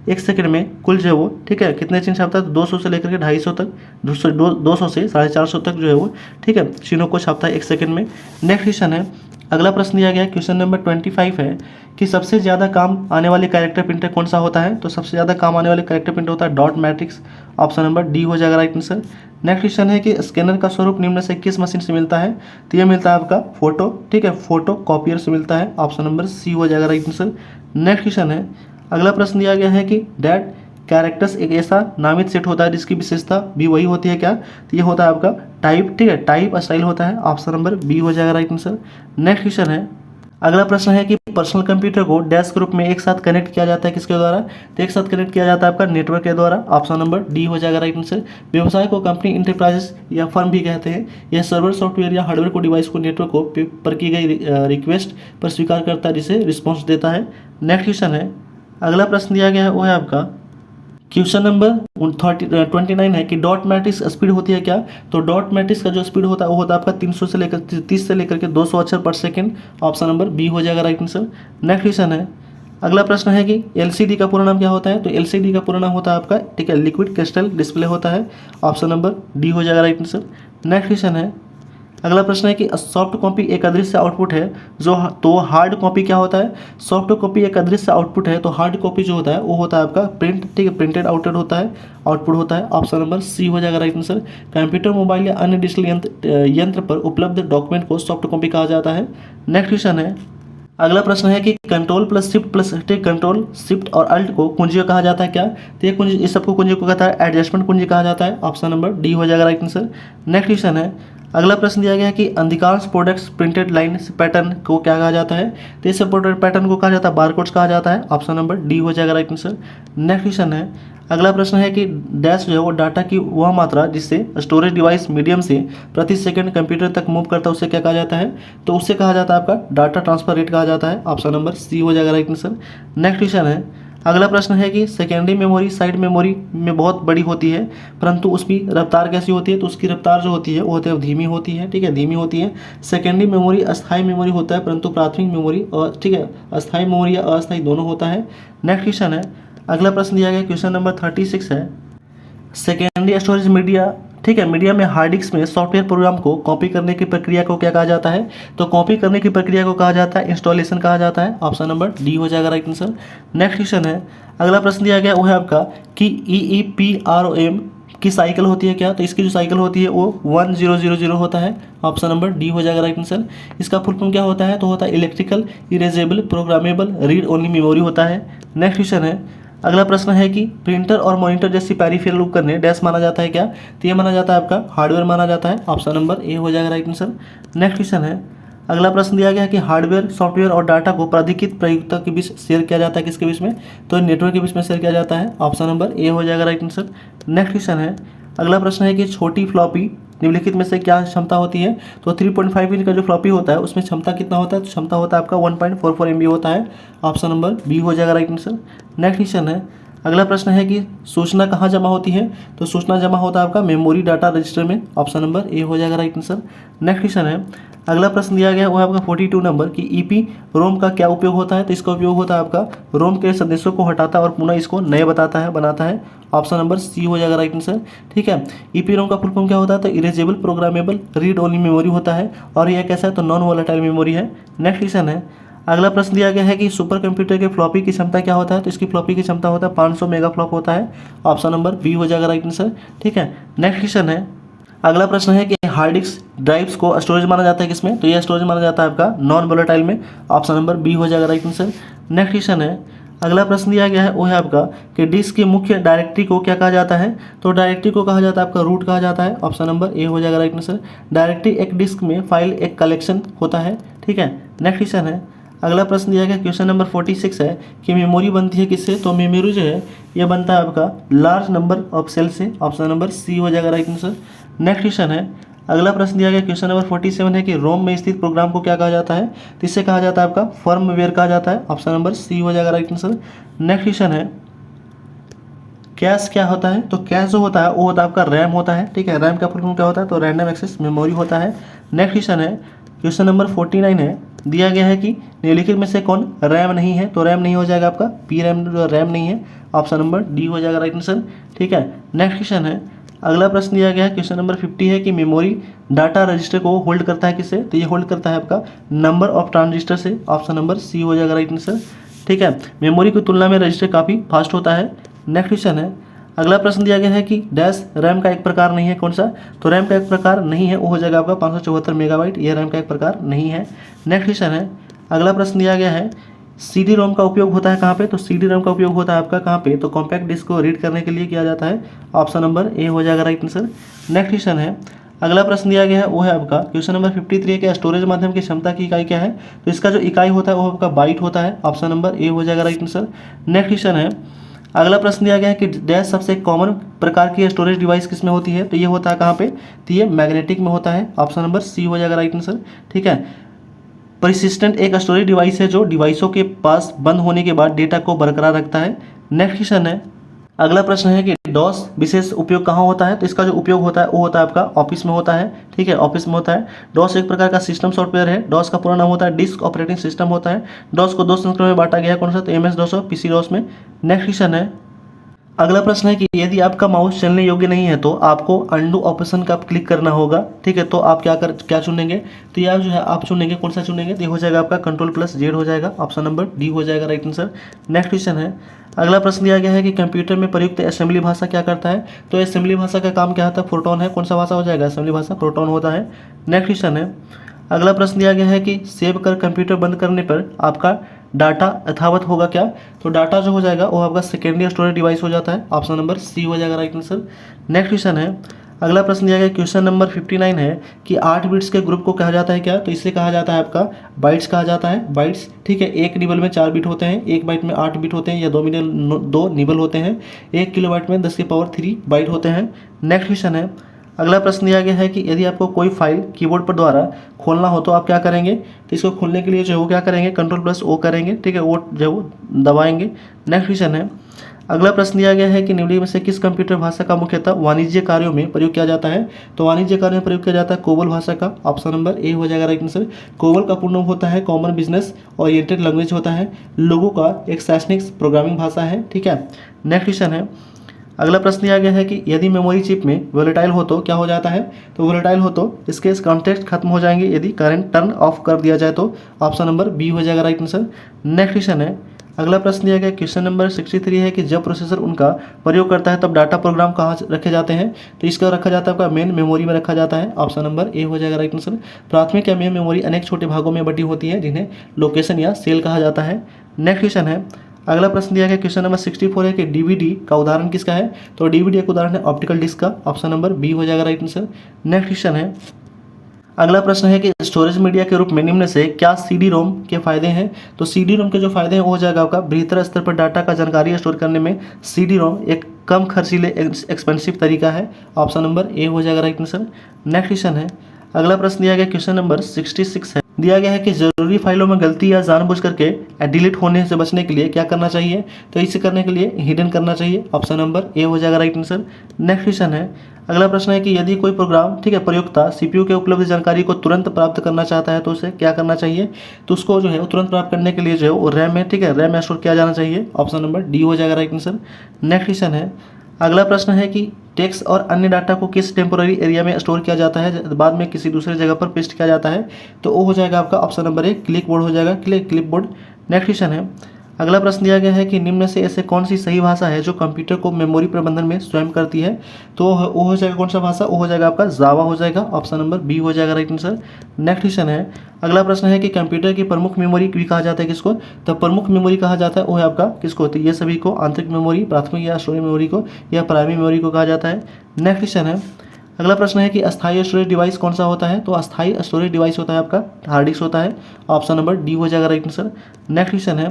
एक सेकंड में कुल जो है वो, ठीक है, कितने चिन्ह छापता है, तो 200 से लेकर के 250 तक, 200 से 450 तक जो है वो, ठीक है, चिन्हों को छापता है 1 सेकंड में। नेक्स्ट क्वेश्चन है, अगला प्रश्न दिया गया क्वेश्चन नंबर 25 है कि सबसे ज़्यादा काम आने वाले कैरेक्टर प्रिंटर कौन सा होता है, तो सबसे ज़्यादा काम आने वाले कैरेक्टर प्रिंटर होता है dot matrix. Option number D हो जाएगा राइट आंसर। नेक्स्ट क्वेश्चन है कि स्कैनर का स्वरूप निम्न से किस मशीन से मिलता है, तो ये मिलता है आपका फोटो, ठीक है, फोटो कॉपियर से मिलता है। ऑप्शन नंबर सी हो जाएगा राइट आंसर। नेक्स्ट क्वेश्चन है, अगला प्रश्न दिया गया है कि डैट कैरेक्टर्स एक ऐसा नामित सेट होता है जिसकी विशेषता भी वही होती है क्या, तो ये होता है आपका टाइप, ठीक है, टाइप स्टाइल होता है। ऑप्शन नंबर बी हो जाएगा राइट आंसर। नेक्स्ट क्वेश्चन है, अगला प्रश्न है कि पर्सनल कंप्यूटर को डेस्क ग्रुप में एक साथ कनेक्ट किया जाता है किसके द्वारा, तो एक साथ कनेक्ट किया जाता है आपका नेटवर्क के द्वारा। ऑप्शन नंबर डी हो जाएगा राइट आंसर। व्यवसाय को कंपनी इंटरप्राइजेस या फर्म भी कहते हैं। यह सर्वर सॉफ्टवेयर या हार्डवेयर को डिवाइस को नेटवर्क को पर की गई रिक्वेस्ट पर स्वीकार करता है, जिसे रिस्पॉन्स देता है। नेक्स्ट क्वेश्चन है, अगला प्रश्न दिया गया है वो है आपका क्वेश्चन नंबर 29 है कि डॉट मैट्रिक्स स्पीड होती है क्या, तो डॉट मैट्रिक्स का जो स्पीड होता है वो होता है आपका 30 से लेकर के 200 अक्षर पर सेकंड। ऑप्शन नंबर बी हो जाएगा राइट आंसर। नेक्स्ट क्वेश्चन है, अगला प्रश्न है कि एलसीडी का पूरा नाम क्या होता है, तो एलसीडी का पूरा नाम होता है आपका, ठीक है, लिक्विड क्रिस्टल डिस्प्ले होता है। ऑप्शन नंबर डी हो जाएगा राइट आंसर। नेक्स्ट क्वेश्चन है, अगला प्रश्न है कि सॉफ्ट कॉपी एक अदृश्य आउटपुट है जो, तो हार्ड कॉपी क्या होता है, सॉफ्ट कॉपी एक अदृश्य आउटपुट है, तो हार्ड कॉपी जो होता है वो होता है आपका प्रिंट, ठीक है, प्रिंटेड आउटपुट होता है, आउटपुट होता है। ऑप्शन नंबर सी हो जाएगा राइट आंसर। कंप्यूटर, मोबाइल या अन्य डिजिटल यंत्र पर उपलब्ध डॉक्यूमेंट को सॉफ्ट कॉपी कहा जाता है। नेक्स्ट क्वेश्चन है, अगला प्रश्न है कि कंट्रोल प्लस कंट्रोल शिफ्ट और अल्ट को कुंजी कहा जाता है क्या, तो ये कुंजी, इस सबको कुंजी को कहता है एडजस्टमेंट कुंजी कहा जाता है। ऑप्शन नंबर डी हो जाएगा राइट आंसर। नेक्स्ट क्वेश्चन है, अगला प्रश्न दिया गया है कि अधिकांश प्रोडक्ट्स प्रिंटेड लाइन पैटर्न को क्या कहा जाता है, तो इस प्रोडक्ट पैटर्न को कहा जाता है बारकोड्स कहा जाता है। ऑप्शन नंबर डी हो जाएगा राइट आंसर। नेक्स्ट क्वेश्चन है, अगला प्रश्न है कि डैश जो है वो डाटा की वह मात्रा जिससे स्टोरेज डिवाइस मीडियम से प्रति सेकंड कंप्यूटर तक मूव करता है उसे क्या कहा जाता है, तो उससे कहा जाता है आपका डाटा ट्रांसफर रेट कहा जाता है। ऑप्शन नंबर सी हो जाएगा राइट आंसर। नेक्स्ट क्वेश्चन है, अगला प्रश्न है कि सेकेंडरी मेमोरी साइड मेमोरी में बहुत बड़ी होती है, परंतु उसकी रफ्तार कैसी होती है, तो उसकी रफ्तार जो होती है वो होती है धीमी होती है, ठीक है, धीमी होती है। सेकेंडरी मेमोरी अस्थायी मेमोरी होता है, परंतु प्राथमिक मेमोरी, ठीक है, अस्थायी मेमोरी या अस्थायी दोनों होता है। नेक्स्ट क्वेश्चन है, अगला प्रश्न दिया गया क्वेश्चन नंबर 36 है, सेकेंडरी स्टोरेज मीडिया ठीक है। मीडिया में हार्ड डिस्क में सॉफ्टवेयर प्रोग्राम को कॉपी करने की प्रक्रिया को क्या कहा जाता है? तो कॉपी करने की प्रक्रिया को कहा जाता है इंस्टॉलेशन कहा जाता है। ऑप्शन नंबर डी हो जाएगा राइट आंसर। नेक्स्ट क्वेश्चन है, अगला प्रश्न दिया गया वो है आपका कि EEPROM की साइकिल होती है क्या? तो इसकी जो साइकिल होती है वो 1000 होता है। ऑप्शन नंबर डी हो जाएगा राइट आंसर। इसका फुल फॉर्म क्या होता है? तो होता है electrical erasable programmable read only memory होता है। नेक्स्ट क्वेश्चन है, अगला प्रश्न है कि प्रिंटर और मॉनिटर जैसी पेरिफेरल उपकरण डैश माना जाता है क्या? तो ये माना जाता है आपका हार्डवेयर माना जाता है। ऑप्शन नंबर ए हो जाएगा राइट आंसर। नेक्स्ट क्वेश्चन है, अगला प्रश्न दिया गया है कि हार्डवेयर सॉफ्टवेयर और डाटा को प्राधिकृत प्रयोक्ता के बीच शेयर किया जाता है किसके बीच में? तो नेटवर्क के बीच में शेयर किया जाता है। ऑप्शन नंबर ए हो जाएगा राइट आंसर। नेक्स्ट क्वेश्चन है, अगला प्रश्न है कि छोटी फ्लॉपी निम्नलिखित में से क्या क्षमता होती है? तो 3.5 इंच का जो फ्लॉपी होता है उसमें क्षमता कितना होता है? तो क्षमता होता है आपका 1.44 MB होता है। ऑप्शन नंबर बी हो जाएगा राइट आंसर। नेक्स्ट क्वेश्चन है, अगला प्रश्न है कि सूचना कहाँ जमा होती है? तो सूचना जमा होता है आपका मेमोरी डाटा रजिस्टर में। ऑप्शन नंबर ए हो जाएगा राइट आंसर। नेक्स्ट क्वेश्चन है, अगला प्रश्न दिया गया वो है आपका 42 नंबर कि EEPROM का क्या उपयोग होता है? तो इसका उपयोग होता है आपका रोम के संदेशों को हटाता है और पुनः इसको नए बनाता है। ऑप्शन नंबर सी हो जाएगा राइट आंसर। ठीक है। EEPROM का फुल फॉर्म क्या होता है? तो erasable programmable read only memory होता है और यह कैसा है? तो नॉन वोलेटाइल मेमोरी है। नेक्स्ट क्वेश्चन है, अगला प्रश्न दिया गया है कि सुपर कंप्यूटर के फ्लॉपी की क्षमता क्या होता है? तो इसकी फ्लॉपी की क्षमता होता है 500 मेगा फ्लॉप होता है। ऑप्शन नंबर बी हो जाएगा राइट आंसर। ठीक है। नेक्स्ट क्वेश्चन है, अगला प्रश्न है कि हार्ड डिस्क ड्राइव्स को स्टोरेज माना जाता है किसमें? तो यह स्टोरेज माना जाता है आपका नॉन वोलेटाइल में। ऑप्शन नंबर बी हो जाएगा राइट आंसर। नेक्स्ट क्वेश्चन है, अगला प्रश्न दिया गया है वो है आपका कि डिस्क की मुख्य डायरेक्टरी को क्या कहा जाता है? तो डायरेक्टरी को कहा जाता है आपका रूट कहा जाता है। ऑप्शन नंबर ए हो जाएगा राइट आंसर। डायरेक्टरी एक डिस्क में फाइल एक कलेक्शन होता है। ठीक है। नेक्स्ट क्वेश्चन है, अगला प्रश्न दिया गया क्वेश्चन नंबर 46 है कि मेमोरी बनती है किससे? तो मेमोरी जो है ये बनता है आपका लार्ज नंबर ऑफ सेल से। ऑप्शन नंबर सी हो जाएगा राइट आंसर। नेक्स्ट क्वेश्चन है, अगला प्रश्न दिया गया क्वेश्चन नंबर 47 है कि रोम में स्थित प्रोग्राम को क्या कहा जाता है? तो इससे कहा जाता है आपका फर्मवेयर कहा जाता है। ऑप्शन नंबर सी हो जाएगा राइट आंसर। नेक्स्ट क्वेश्चन है, कैश क्या होता है? तो कैश जो होता है वो होता है आपका रैम होता है। ठीक है। रैम का फुल फॉर्म क्या होता है? तो रैंडम एक्सेस मेमोरी होता है। नेक्स्ट क्वेश्चन है, क्वेश्चन नंबर 49 है, दिया गया है कि निम्नलिखित में से कौन रैम नहीं है? तो रैम नहीं हो जाएगा आपका पी रैम, जो रैम नहीं है। ऑप्शन नंबर डी हो जाएगा राइट आंसर। ठीक है। नेक्स्ट क्वेश्चन है, अगला प्रश्न दिया गया है क्वेश्चन नंबर 50 है कि मेमोरी डाटा रजिस्टर को होल्ड करता है किससे? तो ये होल्ड करता है आपका नंबर ऑफ ट्रांजिस्टर से। ऑप्शन नंबर सी हो जाएगा राइट आंसर। ठीक है। मेमोरी की तुलना में रजिस्टर काफ़ी फास्ट होता है। नेक्स्ट क्वेश्चन है, अगला प्रश्न दिया गया है कि डैश रैम का एक प्रकार नहीं है। कौन सा? तो रैम का एक प्रकार नहीं है, वो हो जाएगा आपका 574 मेगाबाइट। यह रैम का एक प्रकार नहीं है। नेक्स्ट क्वेश्चन है, अगला प्रश्न दिया गया है CD रोम का उपयोग होता है कहाँ पे? तो CD रोम का उपयोग होता है आपका कहाँ पे? तो कॉम्पैक्ट डिस्क को रीड करने के लिए किया जाता है। ऑप्शन नंबर ए हो जाएगा राइट आंसर। नेक्स्ट क्वेश्चन है, अगला प्रश्न दिया गया है वो है आपका क्वेश्चन नंबर 53 है कि स्टोरेज माध्यम की क्षमता की इकाई क्या है? तो इसका जो इकाई होता है वो आपका बाइट होता है। ऑप्शन नंबर ए हो जाएगा राइट आंसर। नेक्स्ट क्वेश्चन है, अगला प्रश्न दिया गया है कि डैश सबसे कॉमन प्रकार की स्टोरेज डिवाइस किस में होती है? तो ये होता है कहाँ पे? तो ये मैग्नेटिक में होता है। ऑप्शन नंबर सी हो जाएगा राइट आंसर। ठीक है। परसिस्टेंट एक स्टोरेज डिवाइस है जो डिवाइसों के पास बंद होने के बाद डेटा को बरकरार रखता है। नेक्स्ट क्वेश्चन है, अगला प्रश्न है कि डॉस विशेष उपयोग कहाँ होता है? तो इसका जो उपयोग होता है वो होता है आपका ऑफिस में होता है। ठीक है। ऑफिस में होता है। डॉस एक प्रकार का सिस्टम सॉफ्टवेयर है। डॉस का पूरा नाम होता है डिस्क ऑपरेटिंग सिस्टम होता है। डॉस को दो संस्करण में बांटा गया है। कौन सा? तो MS डॉस और PC डॉस में। नेक्स्ट क्वेश्चन है, अगला प्रश्न है कि यदि आपका माउस चलने योग्य नहीं है तो आपको अंडू ऑप्शन का क्लिक करना होगा। ठीक है। तो आप क्या चुनेंगे? तो यह जो है आप चुनेंगे, कौन सा चुनेंगे? तो ये हो जाएगा आपका Ctrl+Z हो जाएगा। ऑप्शन नंबर डी हो जाएगा राइट आंसर। नेक्स्ट क्वेश्चन है, अगला प्रश्न दिया गया है कि कंप्यूटर में प्रयुक्त असेंबली भाषा क्या करता है? तो असेंबली भाषा का काम क्या होता है? प्रोटॉन है। कौन सा भाषा हो जाएगा? असेंबली भाषा प्रोटॉन होता है। नेक्स्ट क्वेश्चन है, अगला प्रश्न दिया गया है कि सेव कर कंप्यूटर बंद करने पर आपका डाटा यथावत होगा क्या? तो डाटा जो हो जाएगा वो आपका सेकेंडरी स्टोरेज डिवाइस हो जाता है। ऑप्शन नंबर सी हो जाएगा राइट आंसर। नेक्स्ट क्वेश्चन है, अगला प्रश्न दिया गया क्वेश्चन नंबर 59 है कि 8 बिट्स के ग्रुप को कहा जाता है क्या? तो इसे कहा जाता है आपका बाइट्स कहा जाता है। बाइट्स। ठीक है। एक निबल में 4 बिट होते हैं, एक बाइट में 8 बिट होते हैं या 2 निबल होते हैं। 1 किलोबाइट में 10⁻³ बाइट होते हैं। नेक्स्ट क्वेश्चन है, अगला प्रश्न दिया गया है कि यदि आपको कोई फाइल कीबोर्ड पर द्वारा खोलना हो तो आप क्या करेंगे? तो इसको खोलने के लिए जो है वो क्या करेंगे? Ctrl+O करेंगे। ठीक है। वो जो है वो दबाएंगे। नेक्स्ट क्वेश्चन है, अगला प्रश्न दिया गया है कि निम्नलिखित में से किस कंप्यूटर भाषा का मुख्यतः वाणिज्य कार्यों में प्रयोग किया जाता है? तो वाणिज्य कार्यों में प्रयोग किया जाता है कोबल भाषा का। ऑप्शन नंबर ए हो जाएगा राइट आंसर। कोबल का पूर्ण नाम होता है कॉमन बिजनेस ओरिएंटेड लैंग्वेज होता है। लोगों का एक शैक्षणिक प्रोग्रामिंग भाषा है। ठीक है। नेक्स्ट क्वेश्चन है, अगला प्रश्न दिया गया है कि यदि मेमोरी चिप में वोलेटाइल हो तो क्या हो जाता है। तो वोलेटाइल हो तो इसके कॉन्टेक्ट खत्म हो जाएंगे यदि करंट टर्न ऑफ कर दिया जाए तो ऑप्शन नंबर बी हो जाएगा राइट आंसर। नेक्स्ट क्वेश्चन है, अगला प्रश्न दिया गया क्वेश्चन नंबर 63 है कि जब प्रोसेसर उनका प्रयोग करता है तब डाटा प्रोग्राम कहाँ रखे जाते हैं। तो इसका रखा जाता है आपका मेन मेमोरी में रखा जाता है, ऑप्शन नंबर ए हो जाएगा राइट आंसर। प्राथमिक या मेन मेमोरी अनेक छोटे भागों में बटी होती है जिन्हें लोकेशन या सेल कहा जाता है। नेक्स्ट क्वेश्चन है, अगला प्रश्न दिया गया क्वेश्चन नंबर 64 है कि डीवीडी का उदाहरण किसका है। तो डीवीडी का उदाहरण है ऑप्टिकल डिस्क का, ऑप्शन नंबर बी हो जाएगा राइट आंसर। नेक्स्ट क्वेश्चन है, अगला प्रश्न है कि स्टोरेज मीडिया के रूप में निम्न से क्या सीडी रोम के फायदे हैं। तो सीडी रोम के जो फायदे हैं वो हो जाएगा आपका बेहतर स्तर पर डाटा का जानकारी स्टोर करने में सीडी रोम एक कम खर्चीले एक्सपेंसिव तरीका है, ऑप्शन नंबर ए हो जाएगा राइट आंसर। नेक्स्ट क्वेश्चन है, अगला प्रश्न दिया गया क्वेश्चन नंबर 66 है, दिया गया है कि जरूरी फाइलों में गलती या जानबूझ करके डिलीट होने से बचने के लिए क्या करना चाहिए। तो इसे करने के लिए हिडन करना चाहिए, ऑप्शन नंबर ए हो जाएगा राइट आंसर। नेक्स्ट क्वेश्चन है, अगला प्रश्न है कि यदि कोई प्रोग्राम ठीक है प्रयोक्ता सीपीयू के उपलब्ध जानकारी को तुरंत प्राप्त करना चाहता है तो उसे क्या करना चाहिए। तो उसको जो है वो तुरंत प्राप्त करने के लिए जो है वो रैम में ठीक है रैम में स्टोर किया जाना चाहिए, ऑप्शन नंबर डी हो जाएगा राइट आंसर। नेक्स्ट क्वेश्चन है, अगला प्रश्न है कि टेक्स्ट और अन्य डाटा को किस टेम्पोररी एरिया में स्टोर किया जाता है बाद में किसी दूसरे जगह पर पेस्ट किया जाता है। तो वो हो जाएगा आपका option number A click board हो जाएगा, क्लिप बोर्ड। नेक्स्ट क्वेश्चन है, अगला प्रश्न दिया गया है कि निम्न से ऐसे कौन सी सही भाषा है जो कंप्यूटर को मेमोरी प्रबंधन में स्वयं करती है। तो वो हो जाएगा कौन सा भाषा, वो हो जाएगा आपका जावा हो जाएगा, ऑप्शन नंबर बी हो जाएगा राइट आंसर। नेक्स्ट क्वेश्चन है, अगला प्रश्न है कि कंप्यूटर की प्रमुख मेमोरी भी कहा जाता है किसको। तो प्रमुख मेमोरी कहा जाता है वो है आपका किसको, तो ये सभी को आंतरिक मेमोरी, प्राथमिक या स्टोरेज मेमोरी को या प्राइमरी मेमोरी को कहा जाता है। नेक्स्ट क्वेश्चन है, अगला प्रश्न है कि अस्थायी स्टोरेज डिवाइस कौन सा होता है। तो अस्थायी स्टोरेज डिवाइस होता है आपका हार्ड डिस्क होता है, ऑप्शन नंबर डी हो जाएगा राइट आंसर। नेक्स्ट क्वेश्चन है,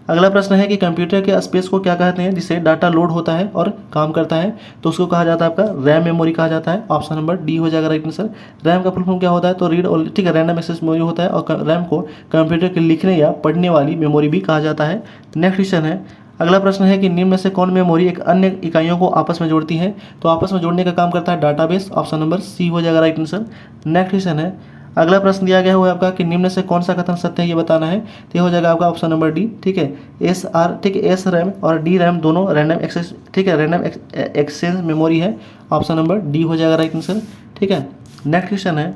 अगला प्रश्न है कि कंप्यूटर के स्पेस को क्या कहते हैं जिससे डाटा लोड होता है और काम करता है। तो उसको कहा जाता है आपका रैम मेमोरी कहा जाता है, ऑप्शन नंबर डी हो जाएगा राइट आंसर। रैम का फुल फॉर्म क्या होता है, तो रीड ठीक है रैंडम एक्सेस मेमोरी होता है और रैम को कंप्यूटर के लिखने या पढ़ने वाली मेमोरी भी कहा जाता है। नेक्स्ट क्वेश्चन है, अगला प्रश्न है कि निम्न में से कौन मेमोरी एक अन्य इकाइयों को आपस में जोड़ती है। तो आपस में जोड़ने का काम करता है डाटाबेस, ऑप्शन नंबर सी हो जाएगा राइट आंसर। नेक्स्ट क्वेश्चन है, अगला प्रश्न दिया गया हुआ है आपका कि निम्न से कौन सा कथन सत्य है ये बताना है। तो ये हो जाएगा आपका ऑप्शन नंबर डी, ठीक है एस रैम और डी रैम दोनों रैंडम एक्सेस ठीक है रैंडम एक्सचेंज मेमोरी है, ऑप्शन नंबर डी हो जाएगा राइट आंसर, ठीक है। नेक्स्ट क्वेश्चन है,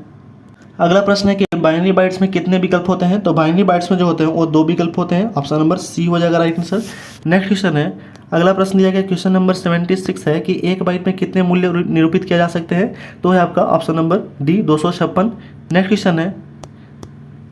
अगला प्रश्न है कि बाइनरी बाइट्स में कितने विकल्प होते हैं। तो बाइनरी बाइट्स में जो होते हैं वो 2 विकल्प होते हैं, ऑप्शन नंबर सी हो जाएगा राइट आंसर। नेक्स्ट क्वेश्चन है, अगला प्रश्न दिया गया क्वेश्चन नंबर 76 है कि एक बाइट में कितने मूल्य निरूपित किया जा सकते हैं। तो है आपका option number D 256। Next question है,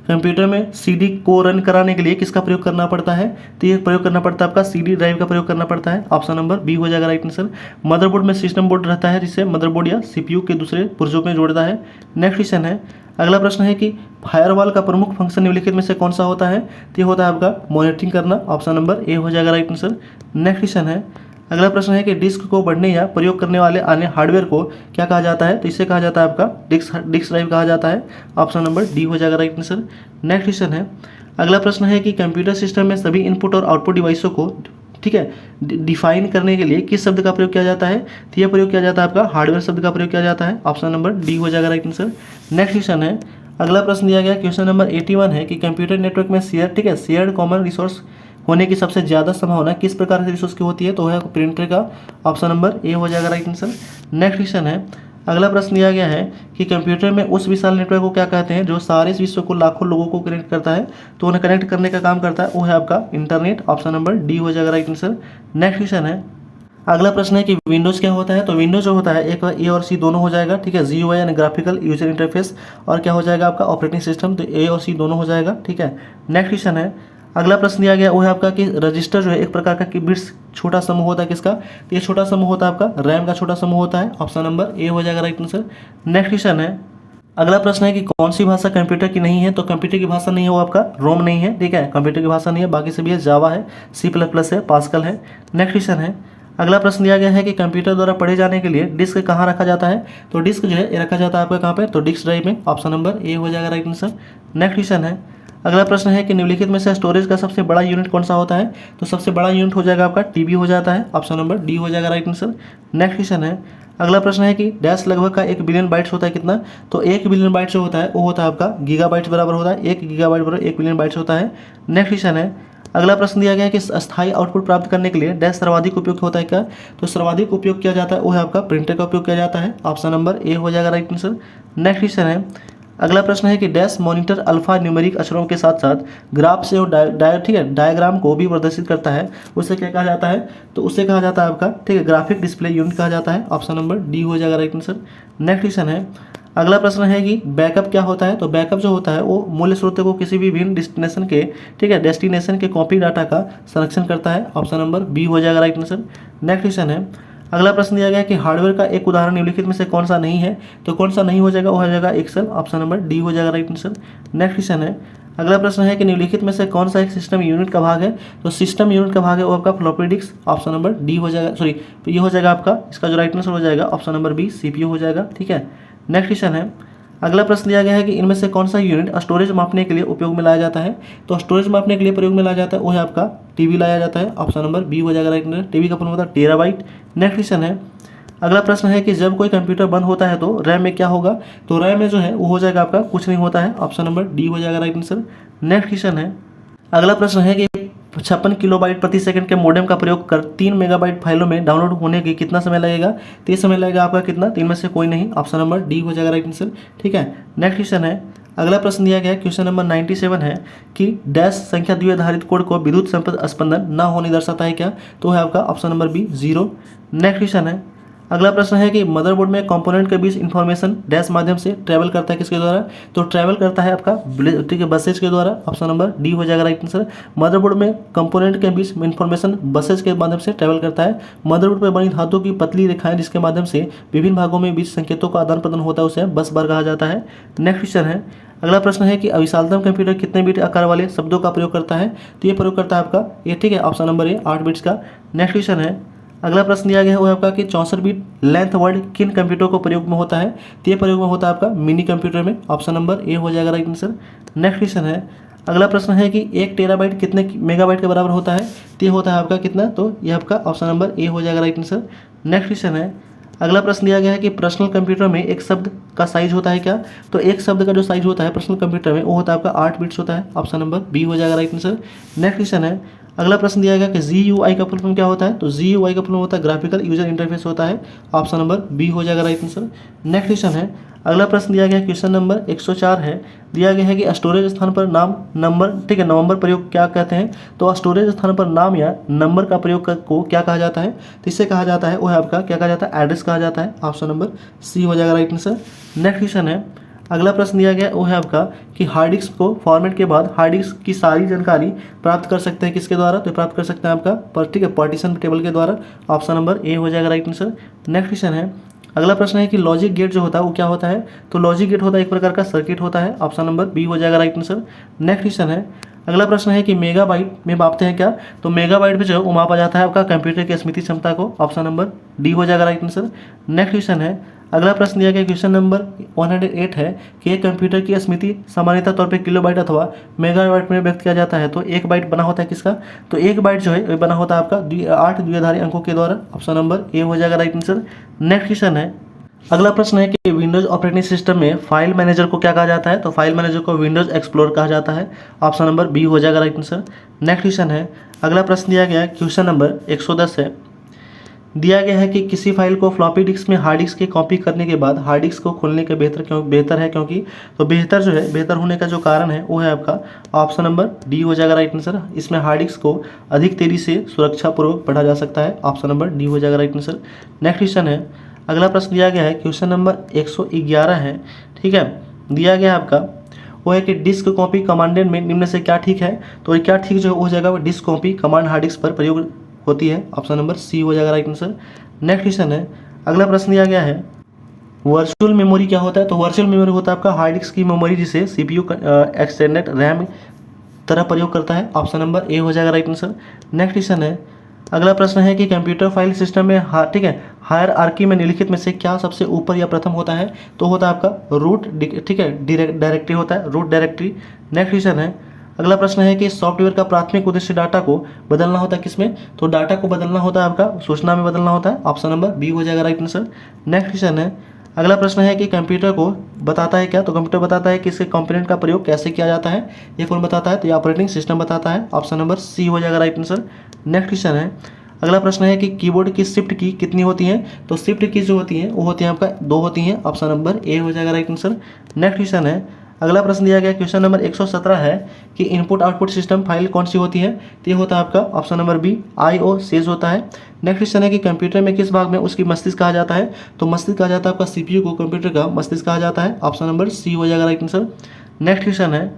कंप्यूटर में सीडी को रन कराने के लिए किसका प्रयोग करना पड़ता है। तो ये प्रयोग करना पड़ता है आपका सीडी ड्राइव का प्रयोग करना पड़ता है, ऑप्शन नंबर बी हो जाएगा राइट आंसर। मदरबोर्ड में सिस्टम बोर्ड रहता है जिससे मदरबोर्ड या सीपीयू के दूसरे पुर्जों में जोड़ता है। नेक्स्ट क्वेश्चन है, अगला प्रश्न है कि फायरवॉल का प्रमुख फंक्शन निम्नलिखित में से कौन सा होता है। तो ये होता है आपका मॉनिटरिंग करना, ऑप्शन नंबर ए हो जाएगा राइट आंसर। नेक्स्ट क्वेश्चन है, अगला प्रश्न है कि डिस्क को बढ़ने या प्रयोग करने वाले अन्य हार्डवेयर को क्या कहा जाता है। तो इसे कहा जाता है आपका डिस्क ड्राइव कहा जाता है, ऑप्शन नंबर डी हो जाएगा राइट आंसर। नेक्स्ट क्वेश्चन है, अगला प्रश्न है कि कंप्यूटर सिस्टम में सभी इनपुट और आउटपुट डिवाइसों को ठीक है डिफाइन करने के लिए किस शब्द का प्रयोग किया जाता है। तो यह प्रयोग किया जाता है आपका हार्डवेयर शब्द का प्रयोग किया जाता है, ऑप्शन नंबर डी हो जाएगा राइट आंसर। नेक्स्ट क्वेश्चन है, अगला प्रश्न दिया गया क्वेश्चन नंबर 81 है कि कंप्यूटर नेटवर्क में शेयर्ड कॉमन रिसोर्स होने की सबसे ज़्यादा संभावना किस प्रकार के रिसोर्स की होती है। तो है प्रिंटर का, ऑप्शन नंबर ए हो जाएगा राइट आंसर। नेक्स्ट क्वेश्चन है, अगला प्रश्न दिया गया है कि कंप्यूटर में उस विशाल नेटवर्क को क्या कहते हैं जो सारे विश्व को लाखों लोगों को कनेक्ट करता है। तो उन्हें कनेक्ट करने का काम करता है वो है आपका इंटरनेट, ऑप्शन नंबर डी हो जाएगा राइट आंसर। नेक्स्ट क्वेश्चन है, अगला प्रश्न है कि विंडोज़ क्या होता है। तो विंडोज जो होता है एक ए और सी दोनों हो जाएगा, ठीक है GUI यानी ग्राफिकल यूजर इंटरफेस, और क्या हो जाएगा आपका ऑपरेटिंग सिस्टम। तो ए और सी दोनों हो जाएगा, ठीक है। नेक्स्ट क्वेश्चन है, अगला प्रश्न दिया गया वो है आपका कि रजिस्टर जो है एक प्रकार का बिट्स छोटा समूह होता है किसका। तो ये छोटा समूह होता है आपका रैम का छोटा समूह होता है, ऑप्शन नंबर ए हो जाएगा राइट आंसर। नेक्स्ट क्वेश्चन है, अगला प्रश्न है कि कौन सी भाषा कंप्यूटर की नहीं है। तो कंप्यूटर की भाषा नहीं है वो आपका रोम नहीं है, ठीक है कंप्यूटर की भाषा नहीं है, बाकी सभी है जावा है, C++ है, पास्कल है। नेक्स्ट क्वेश्चन है, अगला प्रश्न दिया गया है कि कंप्यूटर द्वारा पढ़े जाने के लिए डिस्क कहाँ रखा जाता है। तो डिस्क जो है ये रखा जाता है आपका कहाँ पे, तो डिस्क ड्राइव में, ऑप्शन नंबर ए हो जाएगा राइट आंसर। नेक्स्ट क्वेश्चन है, अगला प्रश्न है कि निम्नलिखित में से स्टोरेज का सबसे बड़ा यूनिट कौन सा होता है। तो सबसे बड़ा यूनिट हो जाएगा आपका टीबी हो जाता है, ऑप्शन नंबर डी हो जाएगा राइट आंसर। नेक्स्ट क्वेश्चन है, अगला प्रश्न है कि डैश लगभग का 1 बिलियन बाइट्स होता है कितना। तो 1 बिलियन बाइट्स जो होता है वो होता है आपका गीगाबाइट्स बराबर होता है, 1 गीगाबाइट बराबर 1 बिलियन बाइट्स होता है। नेक्स्ट क्वेश्चन है, अगला प्रश्न दिया गया है कि अस्थायी आउटपुट प्राप्त करने के लिए डैश सर्वाधिक उपयोग होता है क्या? तो सर्वाधिक उपयोग किया जाता है वो है आपका प्रिंटर का उपयोग किया जाता है। ऑप्शन नंबर ए हो जाएगा राइट आंसर। नेक्स्ट क्वेश्चन है, अगला प्रश्न है कि डैश मॉनिटर अल्फा न्यूमेरिक अक्षरों के साथ साथ ग्राफ से और ठीक है डायग्राम को भी प्रदर्शित करता है, उसे क्या कहा जाता है? तो उसे कहा जाता है आपका ठीक है ग्राफिक डिस्प्ले यूनिट कहा जाता है। ऑप्शन नंबर डी हो जाएगा राइट आंसर। नेक्स्ट क्वेश्चन है, अगला प्रश्न है कि बैकअप क्या होता है? तो बैकअप जो होता है वो मूल स्रोत को किसी भी भिन्न डेस्टिनेशन के ठीक है डेस्टिनेशन के कॉपी डाटा का संरक्षण करता है। ऑप्शन नंबर बी हो जाएगा राइट आंसर। नेक्स्ट क्वेश्चन है, अगला प्रश्न दिया गया है कि हार्डवेयर का एक उदाहरण निम्नलिखित में से कौन सा नहीं है? तो कौन सा नहीं हो जाएगा? वो हो जाएगा एक्सेल। ऑप्शन नंबर डी हो जाएगा राइट आंसर। नेक्स्ट क्वेश्चन है, अगला प्रश्न है कि निम्नलिखित में से कौन सा एक सिस्टम यूनिट का भाग है? तो सिस्टम यूनिट का भाग है वो आपका floppy disk. Option number D हो जाएगा, सॉरी ये हो जाएगा आपका, इसका जो राइट आंसर हो जाएगा ऑप्शन नंबर बी सीपीयू हो जाएगा। ठीक है। नेक्स्ट क्वेश्चन है, अगला प्रश्न दिया गया है कि इनमें से कौन सा यूनिट स्टोरेज मापने के लिए उपयोग में लाया जाता है? तो स्टोरेज मापने के लिए प्रयोग में लाया जाता है वो है आपका टीबी लाया जाता है। ऑप्शन नंबर बी हो जाएगा राइट आंसर। टीबी का फुल होता है टेराबाइट। नेक्स्ट क्वेश्चन है, अगला प्रश्न है कि जब कोई कंप्यूटर बंद होता है तो रैम में क्या होगा? तो रैम में जो है वो हो जाएगा आपका कुछ नहीं होता है। ऑप्शन नंबर डी हो जाएगा राइट आंसर। नेक्स्ट क्वेश्चन है, अगला प्रश्न है कि 56 किलोबाइट प्रति सेकंड के मॉडेम का प्रयोग कर 3 मेगाबाइट फाइलों में डाउनलोड होने के कितना समय लगेगा? तो ये समय लगेगा आपका कितना? तीन में से कोई नहीं। ऑप्शन नंबर डी हो जाएगा राइट आंसर। ठीक है। नेक्स्ट क्वेश्चन है, अगला प्रश्न दिया गया है क्वेश्चन नंबर 97 है कि डैश संख्या द्विआधारित कोड को विद्युत स्पंदन न होने दर्शाता है क्या? तो है आपका option number B 0। Next question है, अगला प्रश्न है कि मदरबोर्ड में कंपोनेंट के बीच इंफॉर्मेशन डैश माध्यम से ट्रैवल करता है किसके द्वारा? तो ट्रैवल करता है आपका ठीक है बसेज के द्वारा। ऑप्शन नंबर डी हो जाएगा राइट आंसर। मदरबोर्ड में कंपोनेंट के बीच इंफॉर्मेशन बसेज के माध्यम से ट्रैवल करता है। मदरबोर्ड पर बनी धातु की पतली रेखाएं जिसके माध्यम से विभिन्न भागों में बीच संकेतों का आदान प्रदान होता है उसे बस बार कहा जाता है। नेक्स्ट क्वेश्चन है, अगला प्रश्न है कि अविशालतम कंप्यूटर कितने बिट आकार वाले शब्दों का प्रयोग करता है? तो ये प्रयोग करता है आपका ये ठीक है ऑप्शन नंबर ए 8 बिट्स का। नेक्स्ट क्वेश्चन है, अगला प्रश्न दिया गया है वो है आपका कि 64 बिट लेंथ वर्ड किन कंप्यूटर को प्रयोग में होता है? तो ये प्रयोग में होता है आपका मिनी कंप्यूटर में। ऑप्शन नंबर ए हो जाएगा राइट आंसर। नेक्स्ट क्वेश्चन है, अगला प्रश्न है कि 1 टेराबाइट कितने मेगाबाइट के बराबर होता है? तो ये होता है आपका कितना? तो ये आपका ऑप्शन नंबर ए हो जाएगा राइट आंसर। नेक्स्ट क्वेश्चन है, अगला प्रश्न दिया गया है कि पर्सनल कंप्यूटर में एक शब्द का साइज होता है क्या? तो एक शब्द का जो साइज होता है पर्सनल कंप्यूटर में वो होता है आपका 8 बिट्स होता है। ऑप्शन नंबर बी हो जाएगा राइट आंसर। नेक्स्ट क्वेश्चन है, अगला प्रश्न दिया गया कि GUI का फुल फॉर्म क्या होता है? तो GUI का फुल फॉर्म होता है ग्राफिकल यूजर इंटरफेस होता है। ऑप्शन नंबर बी हो जाएगा राइट आंसर। नेक्स्ट क्वेश्चन है, अगला प्रश्न दिया गया है क्वेश्चन नंबर 104 है, दिया गया है कि स्टोरेज स्थान पर नाम नंबर ठीक है नवंबर प्रयोग क्या कहते हैं? तो स्टोरेज स्थान पर नाम या नंबर का प्रयोग को क्या कहा जाता है? तो इसे कहा जाता है वो है आपका क्या कहा जाता है? एड्रेस कहा जाता है। ऑप्शन नंबर सी हो जाएगा राइट आंसर। नेक्स्ट क्वेश्चन है, अगला प्रश्न दिया गया वो है आपका कि हार्ड डिस्क को फॉर्मेट के बाद हार्ड डिस्क की सारी जानकारी प्राप्त कर सकते हैं किसके द्वारा? तो प्राप्त कर सकते हैं आपका ठीक है पार्टीशन टेबल के द्वारा। ऑप्शन नंबर ए हो जाएगा राइट आंसर। नेक्स्ट क्वेश्चन है, अगला प्रश्न है कि लॉजिक गेट जो होता है वो क्या होता है? तो लॉजिक गेट होता है एक प्रकार का सर्किट होता है। ऑप्शन नंबर बी हो जाएगा राइट आंसर। नेक्स्ट क्वेश्चन है, अगला प्रश्न है कि मेगाबाइट में मापते हैं क्या? तो मेगाबाइट में जो वो मापा जाता है आपका कंप्यूटर की स्मृति क्षमता को। ऑप्शन नंबर डी हो जाएगा राइट आंसर। नेक्स्ट क्वेश्चन है, अगला प्रश्न दिया गया क्वेश्चन नंबर 108 है कि एक कंप्यूटर की स्मृति सामान्यतः तौर पे किलोबाइट अथवा मेगाबाइट में व्यक्त किया जाता है। तो एक बाइट बना होता है किसका? तो एक बाइट जो है बना होता है आपका 8 द्विआधारी अंकों के द्वारा। ऑप्शन नंबर ए हो जाएगा राइट आंसर। नेक्स्ट क्वेश्चन है, अगला प्रश्न है कि विंडोज ऑपरेटिंग सिस्टम में फाइल मैनेजर को क्या कहा जाता है? तो फाइल मैनेजर को विंडोज एक्सप्लोरर कहा जाता है। ऑप्शन नंबर बी हो जाएगा राइट आंसर। नेक्स्ट क्वेश्चन है, अगला प्रश्न दिया गया क्वेश्चन नंबर 110 है, दिया गया है कि किसी फाइल को फ्लॉपी डिस्क में हार्ड डिस्क की कॉपी करने के बाद हार्ड डिस्क को खोलने के बेहतर है क्योंकि तो बेहतर होने का जो कारण है वो है आपका ऑप्शन नंबर डी हो जाएगा राइट आंसर। इसमें हार्ड डिस्क को अधिक तेजी से सुरक्षापूर्वक पढ़ा जा सकता है। ऑप्शन नंबर डी हो जाएगा राइट आंसर। नेक्स्ट क्वेश्चन है, अगला प्रश्न दिया गया है क्वेश्चन नंबर 111 है, ठीक है, दिया गया है आपका वो है कि डिस्क कॉपी कमांडेंट में निम्न से क्या ठीक है? तो क्या ठीक जो हो जाएगा वो disk copy command hard disk पर प्रयोग होती है। ऑप्शन नंबर सी हो जाएगा राइट आंसर। नेक्स्ट क्वेश्चन है, अगला प्रश्न दिया गया है वर्चुअल मेमोरी क्या होता है? तो वर्चुअल मेमोरी होता है आपका हार्ड डिस्क की मेमोरी जिसे CPU एक्सटेंडेड रैम तरह प्रयोग करता है। ऑप्शन नंबर ए हो जाएगा राइट आंसर। नेक्स्ट क्वेश्चन है, अगला प्रश्न है कि कंप्यूटर फाइल सिस्टम में ठीक है हायरार्की में निम्नलिखित में से क्या सबसे ऊपर या प्रथम होता है? तो होता है आपका रूट ठीक है डायरेक्टरी होता है, रूट डायरेक्टरी। नेक्स्ट क्वेश्चन है, अगला प्रश्न है कि सॉफ्टवेयर का प्राथमिक उद्देश्य डाटा को बदलना होता है किसमें? तो डाटा को बदलना होता है आपका सूचना में बदलना होता है। ऑप्शन नंबर बी हो जाएगा राइट आंसर। नेक्स्ट क्वेश्चन है, अगला प्रश्न है कि कंप्यूटर को बताता है क्या, तो कंप्यूटर बताता है कि इसके कंपोनेंट का प्रयोग कैसे किया जाता है। ये कौन बताता है, तो ये ऑपरेटिंग सिस्टम बताता है। ऑप्शन नंबर सी हो जाएगा राइट आंसर। नेक्स्ट क्वेश्चन है, अगला प्रश्न है कि कीबोर्ड की शिफ्ट की कितनी होती हैं, तो शिफ्ट की जो होती हैं वो होती हैं आपका 2 होती हैं। ऑप्शन नंबर ए हो जाएगा राइट आंसर। नेक्स्ट क्वेश्चन है, अगला प्रश्न दिया गया क्वेश्चन नंबर 117 है कि इनपुट आउटपुट सिस्टम फाइल कौन सी होती है, तो ये होता है आपका option number B IO sys होता है। नेक्स्ट क्वेश्चन है कि कंप्यूटर में किस भाग में उसकी मस्तिष्क कहा जाता है, तो मस्तिष्क कहा जाता है आपका CPU को कंप्यूटर का मस्तिष्क कहा जाता है। ऑप्शन नंबर सी हो जाएगा राइट आंसर। नेक्स्ट क्वेश्चन है,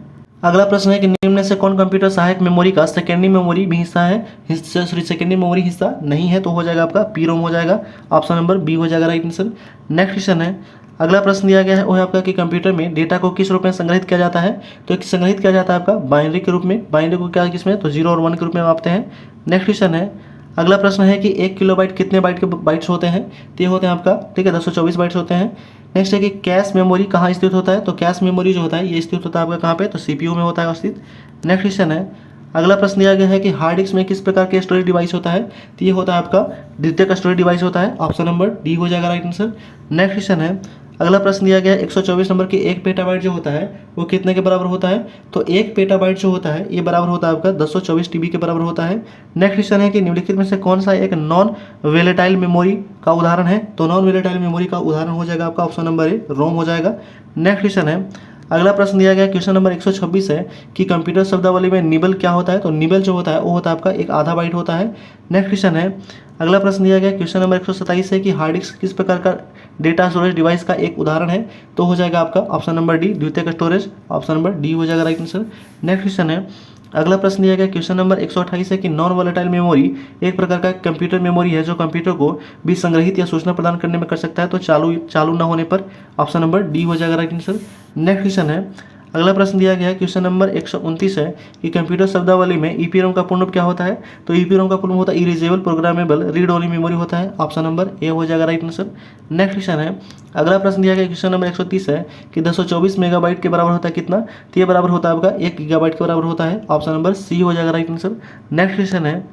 अगला प्रश्न है कि निम्न में से कौन कंप्यूटर सहायक मेमोरी का सेकेंडरी मेमोरी भी हिस्सा है, सेकेंडरी मेमोरी हिस्सा नहीं है, तो हो जाएगा आपका PROM हो जाएगा। ऑप्शन नंबर बी हो जाएगा राइट आंसर। नेक्स्ट क्वेश्चन है, अगला प्रश्न दिया गया है वो है आपका कि कंप्यूटर में डेटा को किस रूप में संग्रहित किया जाता है, तो संग्रहित किया जाता है आपका बाइनरी के रूप में। बाइनरी को क्या किसमें, तो 0 और 1 के रूप में मापते हैं। नेक्स्ट क्वेश्चन है, अगला प्रश्न है कि 1 किलोबाइट कितने बाइट के बाइट्स होते हैं, तो ये होते हैं आपका ठीक है 224 बाइट्स होते हैं। नेक्स्ट है कि कैश मेमोरी कहाँ स्थित होता है, तो कैश मेमोरी जो होता है ये स्थित होता है आपका कहाँ पे, तो CPU में होता है स्थित। नेक्स्ट क्वेश्चन है, अगला प्रश्न दिया गया है कि हार्ड डिस्क में किस प्रकार के स्टोरेज डिवाइस होता है, तो ये होता है आपका द्वितीयक स्टोरेज डिवाइस होता है। ऑप्शन नंबर डी हो जाएगा राइट आंसर। नेक्स्ट क्वेश्चन है, अगला प्रश्न दिया गया है 124 नंबर की 1 पेटाबाइट जो होता है वो कितने के बराबर होता है, तो 1 पेटाबाइट जो होता है ये बराबर होता है आपका 224 TB के बराबर होता है। नेक्स्ट क्वेश्चन है कि निम्नलिखित में से कौन सा एक नॉन वोलेटाइल मेमोरी का उदाहरण है, तो नॉन वोलेटाइल मेमोरी का उदाहरण हो जाएगा आपका ऑप्शन नंबर ए रोम हो जाएगा। नेक्स्ट क्वेश्चन है, अगला प्रश्न दिया गया क्वेश्चन नंबर 126 है कि कंप्यूटर शब्दावली में निबल क्या होता है, तो निबल जो होता है वो होता है आपका एक आधा बाइट होता है। नेक्स्ट क्वेश्चन है, अगला प्रश्न दिया गया क्वेश्चन नंबर 127 है कि हार्ड डिस्क किस प्रकार का डेटा स्टोरेज डिवाइस का एक उदाहरण है, तो हो जाएगा आपका ऑप्शन नंबर डी द्वितीयक स्टोरेज। ऑप्शन नंबर डी हो जाएगा राइट आंसर। नेक्स्ट क्वेश्चन है, अगला प्रश्न दिया गया क्वेश्चन नंबर 128 है कि नॉन वोलेटाइल मेमोरी एक प्रकार का कंप्यूटर मेमोरी है जो कंप्यूटर को भी संग्रहित या सूचना प्रदान करने में कर सकता है, तो चालू न होने पर। ऑप्शन नंबर डी हो जाएगा राइट आंसर। नेक्स्ट क्वेश्चन है, अगला प्रश्न दिया गया है क्वेश्चन नंबर 129 है कि कंप्यूटर शब्दावली में EPROM का पूर्ण रूप क्या होता है, तो EPROM का पूर्ण रूप होता है erasable programmable read only memory होता है। ऑप्शन नंबर ए हो जाएगा राइट आंसर। नेक्स्ट क्वेश्चन है, अगला प्रश्न दिया गया क्वेश्चन नंबर 130 है कि 224 मेगाबाइट के बराबर होता है कितना, तो ये बराबर होता है आपका 1 गीगाबाइट के बराबर होता है। ऑप्शन नंबर सी हो जाएगा राइट आंसर। नेक्स्ट क्वेश्चन है,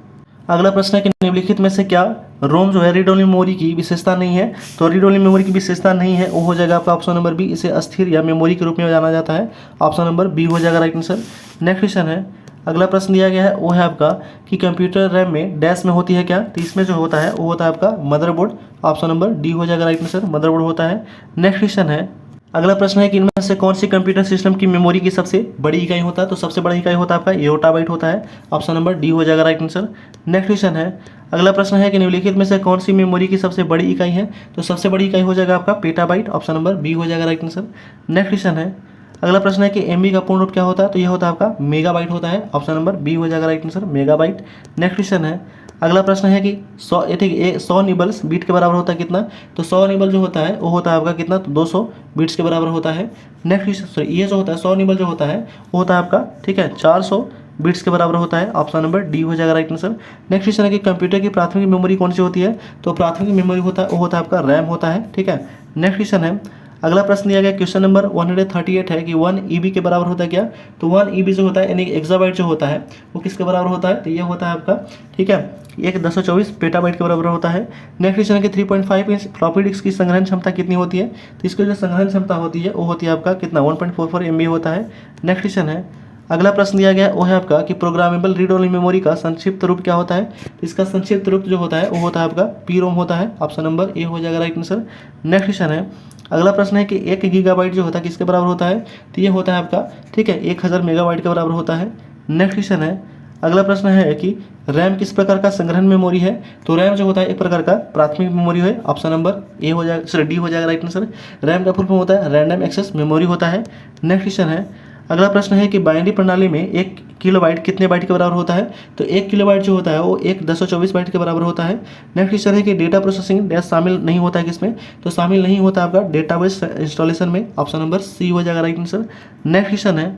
अगला प्रश्न है कि निम्नलिखित में से क्या रोम जो है रीड ओनली मेमोरी की विशेषता नहीं है, तो रीड ओनली मेमोरी की विशेषता नहीं है वो हो जाएगा आपका ऑप्शन नंबर बी, इसे अस्थिर या मेमोरी के रूप में जाना जाता है। ऑप्शन नंबर बी हो जाएगा राइट आंसर। नेक्स्ट क्वेश्चन है, अगला प्रश्न दिया गया है वो है आपका कि कंप्यूटर रैम में डैश में होती है क्या, तो इसमें जो होता है वो होता है आपका मदरबोर्ड। ऑप्शन नंबर डी हो जाएगा राइट आंसर, मदरबोर्ड होता है। नेक्स्ट क्वेश्चन है, अगला प्रश्न है कि इनमें से कौन सी कंप्यूटर सिस्टम की मेमोरी की सबसे बड़ी इकाई होता है, तो सबसे बड़ी इकाई होता है आपका योटाबाइट होता है। ऑप्शन नंबर डी हो जाएगा राइट आंसर। नेक्स्ट क्वेश्चन है, अगला प्रश्न है कि निम्नलिखित में से कौन सी मेमोरी की सबसे बड़ी इकाई है, तो सबसे बड़ी इकाई हो जाएगा आपका पेटाबाइट। ऑप्शन नंबर बी हो जाएगा राइट आंसर। नेक्स्ट क्वेश्चन है, अगला प्रश्न है कि MB का पूर्ण रूप क्या होता है, तो यह होता है आपका मेगाबाइट होता है। ऑप्शन नंबर बी हो जाएगा right answer, megabyte. Next question है, अगला प्रश्न है कि 100 निबल्स बीट के बराबर होता है कितना, तो 100 निबल जो होता है वो होता है आपका कितना, तो 200 बीट्स के बराबर होता है। नेक्स्ट ये जो होता है 100 निबल जो होता है वो होता है आपका ठीक है 400 बीट्स के बराबर होता है। ऑप्शन नंबर डी हो जाएगा राइट आंसर। नेक्स्ट क्वेश्चन है कि कंप्यूटर की प्राथमिक मेमोरी कौन सी होती है, तो प्राथमिक मेमोरी होता है वो होता है आपका रैम होता है ठीक है। नेक्स्ट क्वेश्चन है, अगला प्रश्न दिया गया क्वेश्चन नंबर 138 है कि 1 EB के बराबर होता है क्या, तो 1 EB जो होता है यानी एक्साबाइट जो होता है वो किसके बराबर होता है, तो ये होता है आपका ठीक है एक 224 पेटाबाइट के बराबर होता है। नेक्स्ट क्वेश्चन है कि 3.5 इंच फ्लॉपी डिस्क की संग्रहण क्षमता कितनी होती है, तो इसकी जो संग्रहण क्षमता होती है वो होती है आपका कितना 1.44 MB होता है। नेक्स्ट क्वेश्चन है, अगला प्रश्न दिया गया वो है आपका कि प्रोग्रामेबल रीड ओनली मेमोरी का संक्षिप्त रूप क्या होता है, तो इसका संक्षिप्त रूप जो होता है वो होता है आपका PROM होता है। ऑप्शन नंबर ए हो जाएगा राइट आंसर। नेक्स्ट क्वेश्चन है, अगला प्रश्न है कि 1 गीगाबाइट जो होता है किसके बराबर होता है, तो ये होता है आपका ठीक है 1000 मेगाबाइट के बराबर होता है। नेक्स्ट क्वेश्चन है, अगला प्रश्न है कि रैम किस प्रकार का संग्रहण मेमोरी है, तो रैम जो होता है एक प्रकार का प्राथमिक मेमोरी है। ऑप्शन नंबर ए हो जाएगा सॉरी डी हो जाएगा राइट आंसर। रैम का फुल फॉर्म होता है रैंडम एक्सेस मेमोरी होता है। नेक्स्ट क्वेश्चन है, अगला प्रश्न है कि बाइनरी प्रणाली में 1 किलोबाइट कितने बाइट के बराबर होता है, तो 1 किलोबाइट जो होता है वो 224 बाइट के बराबर होता है। नेक्स्ट क्वेश्चन है कि डेटा प्रोसेसिंग डैश शामिल नहीं होता है किसमें, तो शामिल नहीं होता आपका डेटाबेस इंस्टॉलेशन में। ऑप्शन नंबर सी हो जाएगा राइट आंसर। नेक्स्ट क्वेश्चन है,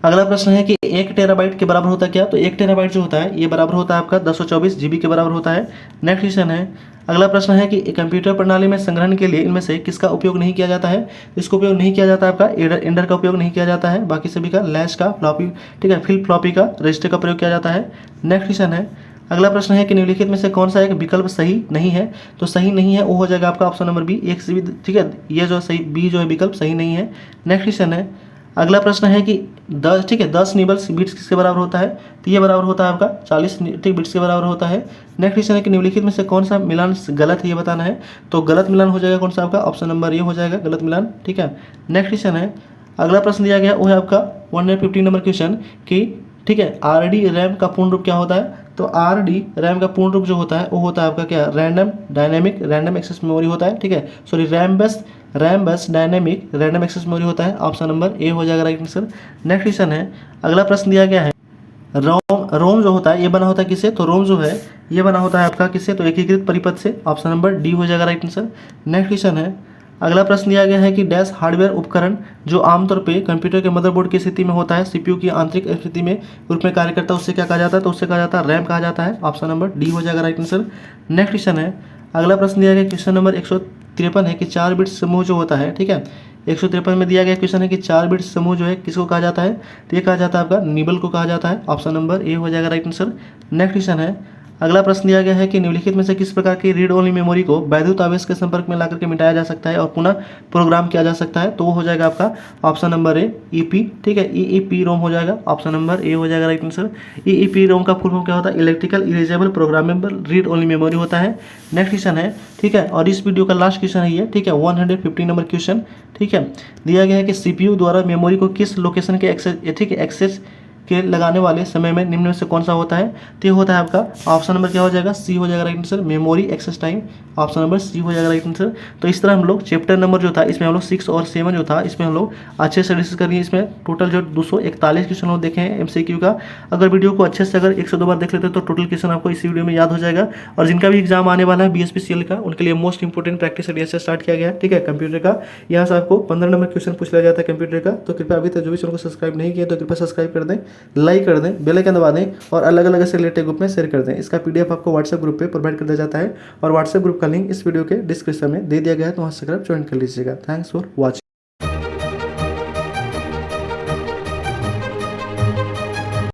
अगला प्रश्न है कि 1 टेराबाइट के बराबर होता है क्या, तो 1 टेराबाइट जो होता है ये बराबर होता है आपका 224 GB के बराबर होता है। नेक्स्ट क्वेश्चन है, अगला प्रश्न है कि कंप्यूटर प्रणाली में संग्रहण के लिए इनमें से किसका उपयोग नहीं किया जाता है, इसको उपयोग नहीं किया जाता है आपका एंडर का उपयोग नहीं किया जाता है, बाकी सभी का लैच का फ्लॉपी ठीक है फिल फ्लॉपी का रजिस्टर का प्रयोग किया जाता है। नेक्स्ट क्वेश्चन है, अगला प्रश्न है कि निम्नलिखित में से कौन सा एक विकल्प सही नहीं है। तो सही नहीं है वो हो जाएगा आपका ऑप्शन नंबर बी, एक से भी, ठीक है, ये जो सही बी जो है विकल्प सही नहीं है। नेक्स्ट क्वेश्चन है, अगला प्रश्न है कि 10, ठीक है, 10 निबल्स बीट्स किसके बराबर होता है। तो ये बराबर होता है आपका 40, ठीक, बीट्स के बराबर होता है। नेक्स्ट क्वेश्चन है कि निम्नलिखित में से कौन सा मिलान गलत है, ये बताना है। तो गलत मिलान हो जाएगा कौन सा आपका, ऑप्शन नंबर ये हो जाएगा गलत मिलान, ठीक है। नेक्स्ट क्वेश्चन है, अगला प्रश्न दिया गया वो है आपका 115 नंबर क्वेश्चन कि, ठीक है, आर डी रैम का पूर्ण रूप क्या होता है। तो आर डी रैम का पूर्ण रूप जो होता है वो होता है आपका क्या, random dynamic random access memory होता है, ठीक है, सॉरी रैम बस डायनेमिक रैंडम एक्सेस मेमोरी होता है। ऑप्शन नंबर ए हो जाएगा राइट आंसर। नेक्स्ट क्वेश्चन है, अगला प्रश्न दिया गया है रोम जो होता है ये बना होता है किससे। तो रोम जो है ये बना होता है आपका किससे, तो एकीकृत परिपथ से। ऑप्शन नंबर डी हो जाएगा राइट आंसर। नेक्स्ट क्वेश्चन है, अगला प्रश्न दिया गया है कि डैश हार्डवेयर उपकरण जो आमतौर पे कंप्यूटर के मदरबोर्ड की स्थिति में होता है, सीपीयू की आंतरिक स्थिति में रूप में कार्य करता है, उससे क्या कहा जाता है। तो उससे कहा जाता है रैम कहा जाता है। ऑप्शन नंबर डी हो जाएगा राइट आंसर। नेक्स्ट क्वेश्चन है, अगला प्रश्न दिया गया क्वेश्चन नंबर 153 है कि 4 बिट समूह जो होता है, ठीक है, 153 में दिया गया क्वेश्चन है कि 4 बिट समूह जो है किसको कहा जाता है। तो ये कहा जाता है आपका निबल को कहा जाता है। ऑप्शन नंबर ए हो जाएगा राइट आंसर। नेक्स्ट क्वेश्चन है, अगला प्रश्न दिया गया है कि निम्नलिखित में से किस प्रकार की रीड ओनली मेमोरी को वैद्युत आवेश के संपर्क में लाकर के मिटाया जा सकता है और पुनः प्रोग्राम किया जा सकता है। तो वो हो जाएगा आपका ऑप्शन नंबर ए, ईपी, ठीक है, ईईपी रोम हो जाएगा। ऑप्शन नंबर ए हो जाएगा राइट आंसर। ईईपी रोम का फुल फॉर्म क्या होता है, electrical erasable programmable read only memory होता है। नेक्स्ट क्वेश्चन है, ठीक है, और इस वीडियो का लास्ट क्वेश्चन है ये, ठीक है, 150 नंबर क्वेश्चन, ठीक है, दिया गया है कि सीपीयू द्वारा मेमोरी को किस लोकेशन के एक्सेस, ठीक है, एक्सेस के लगाने वाले समय में निम्न में से कौन सा होता है। तो ये होता है आपका ऑप्शन नंबर क्या हो जाएगा, सी हो जाएगा right answer, memory access time. Option number C हो जाएगा राइट आंसर। तो इस तरह हम लोग चैप्टर नंबर जो था इसमें हम लोग 6 और 7 जो था इसमें हम लोग अच्छे से डिस्कस करिए। इसमें टोटल जो 241 क्वेश्चन लोग देखे हैं एमसीक्यू का। अगर वीडियो को अच्छे से अगर 1 से 2 बार देख लेते तो टोटल क्वेश्चन आपको इसी वीडियो में याद हो जाएगा। और जिनका भी एग्जाम आने वाला है बीएसपीसीएल का, उनके लिए मोस्ट इंपोर्टेंट प्रैक्टिस एरिया से स्टार्ट किया गया है, ठीक है, कंप्यूटर का। यहाँ से आपको 15 नंबर क्वेश्चन पूछ लिया जाता है कंप्यूटर का। तो कृपया अभी तक जो भी चैनल को सब्सक्राइब नहीं किया तो कृपया सब्सक्राइब कर दें, लाइक कर दें, बेल आइकन दबा दें और अलग अलग से रिलेटेड ग्रुप में शेयर कर दें। इसका पीडीएफ आपको व्हाट्सएप ग्रुप पे प्रोवाइड कर दिया जाता है और व्हाट्सएप ग्रुप का लिंक इस वीडियो के डिस्क्रिप्शन में दे दिया गया है, तो वहाँ से आप ज्वाइन कर लीजिएगा। Thanks for watching.